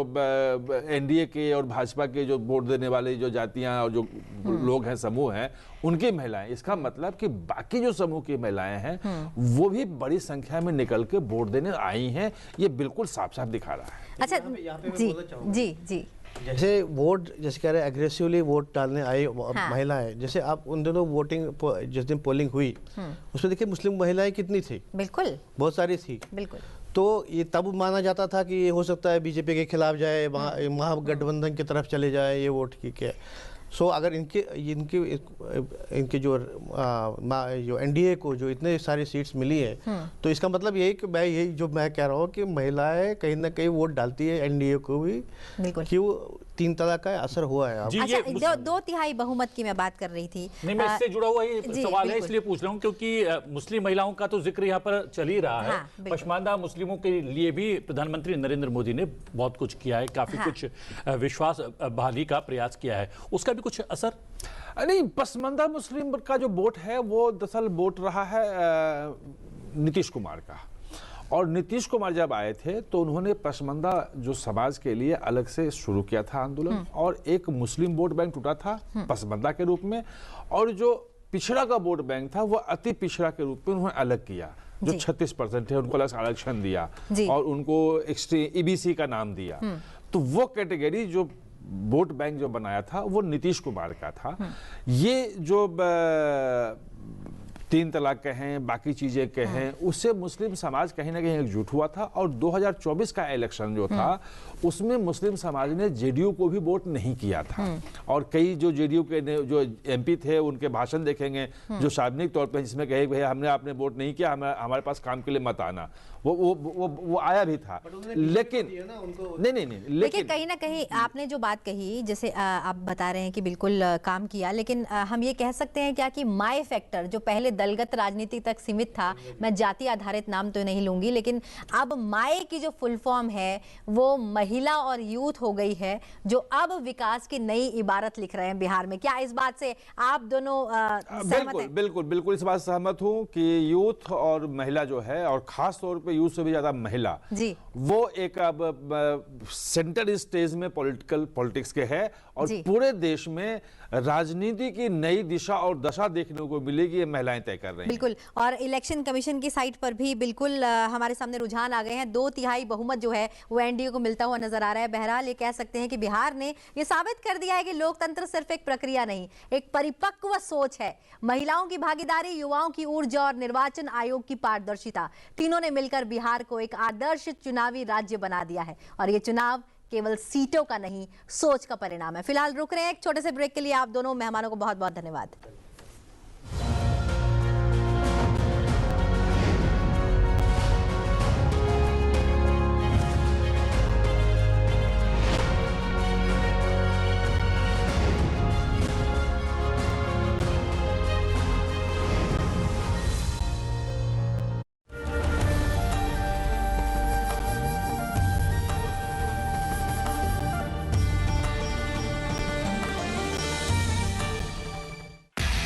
एनडीए के और भाजपा के जो वोट देने वाले जो जातियां और जो लोग हैं, समूह हैं, उनकी महिलाएं, इसका मतलब कि बाकी जो समूह की महिलाएं हैं वो भी बड़ी संख्या में निकल के वोट देने आई हैं। ये बिल्कुल साफ साफ दिखा रहा है। अच्छा, जी जी जी, जैसे वोट, जैसे कह रहे हैं एग्रेसिवली वोट डालने आई महिलाएं, जैसे आप उन दिनों वोटिंग जिस दिन पोलिंग हुई उसमें देखिए मुस्लिम महिलाएं कितनी थी, बिल्कुल बहुत सारी थी। बिल्कुल। तो ये तब माना जाता था कि ये हो सकता है बीजेपी के खिलाफ जाए, महागठबंधन की तरफ चले जाए ये वोट की क्या। सो अगर इनके जो एनडीए को जो इतने सारी सीट्स मिली है, तो इसका मतलब यही कि मैं कह रहा हूँ कि महिलाएं कहीं ना कहीं वोट डालती है एनडीए को भी, कि वो 3 तलाक का असर हुआ है। अच्छा, 2/3 बहुमत की मैं बात कर रही थी। नहीं, मैं इससे जुड़ा हुआ ये सवाल है, इसलिए पूछ रहा हूँ क्योंकि मुस्लिम महिलाओं का तो जिक्र यहाँ पर चल ही रहा है। पशमानदा मुस्लिमों के लिए भी प्रधानमंत्री नरेंद्र मोदी ने बहुत कुछ किया है, काफी कुछ विश्वास बहाली का प्रयास किया है, उसका भी कुछ असर? नहीं, पसमानदा मुस्लिम का जो वोट है वो दरअसल वोट रहा है नीतीश कुमार का। और नीतीश कुमार जब आए थे तो उन्होंने पसमानदा जो समाज के लिए अलग से शुरू किया था आंदोलन, और एक मुस्लिम वोट बैंक टूटा था पसमानदा के रूप में, और जो पिछड़ा का वोट बैंक था वो अति पिछड़ा के रूप में उन्होंने अलग किया, जो 36% है उनको अलग आरक्षण दिया और उनको एक्सट्रीम ईबीसी का नाम दिया। तो वो कैटेगरी जो वोट बैंक जो बनाया था वो नीतीश कुमार का था। ये जो 3 तलाक कहें, बाकी चीजें कहें, उससे मुस्लिम समाज कहीं ना कहीं एकजुट हुआ था। और 2024 का इलेक्शन जो था उसमें मुस्लिम समाज ने जेडीयू को भी वोट नहीं किया था। और कई जो जेडीयू के जो एमपी थे उनके भाषण देखेंगे जो सार्वजनिक तौर पर, जिसमें कहे भैया हमने आपने वोट नहीं किया, हमारे पास काम के लिए मत आना, वो आया भी था। लेकिन नहीं, लेकिन कहीं ना कहीं आपने जो बात कही, जैसे आप बता रहे हैं कि बिल्कुल काम किया, लेकिन हम ये कह सकते हैं क्या कि माई फैक्टर जो पहले दलगत राजनीति तक सीमित था, मैं जाति आधारित नाम तो नहीं लूंगी, लेकिन अब माई की जो फुल फॉर्म है वो महिला और यूथ हो गई है, जो अब विकास की नई इबारत लिख रहे हैं बिहार में। क्या इस बात से आप दोनों सहमत हैं? बिल्कुल इस बात से सहमत हूं कि यूथ और महिला जो है, और खास तौर पे यूथ से भी ज्यादा महिला जी, वो एक अब सेंटर स्टेज में पॉलिटिक्स के है, और पूरे देश में राजनीति की नई दिशा और दशा देखने को मिलेगी, ये महिलाएं तय कर रही हैं। बिल्कुल। और इलेक्शन कमीशन की साइट पर भी बिल्कुल हमारे सामने रुझान आ गए हैं। 2/3 बहुमत जो है वो एनडीए को मिलता हुआ नजर आ रहा है। बहरहाल ये कह सकते हैं कि बिहार ने ये साबित कर दिया है कि लोकतंत्र सिर्फ एक प्रक्रिया नहीं, एक परिपक्व सोच है। महिलाओं की भागीदारी, युवाओं की ऊर्जा और निर्वाचन आयोग की पारदर्शिता, तीनों ने मिलकर बिहार को एक आदर्श चुनावी राज्य बना दिया है। और ये चुनाव केवल सीटों का नहीं, सोच का परिणाम है। फिलहाल रुक रहे हैं एक छोटे से ब्रेक के लिए। आप दोनों मेहमानों को बहुत बहुत धन्यवाद।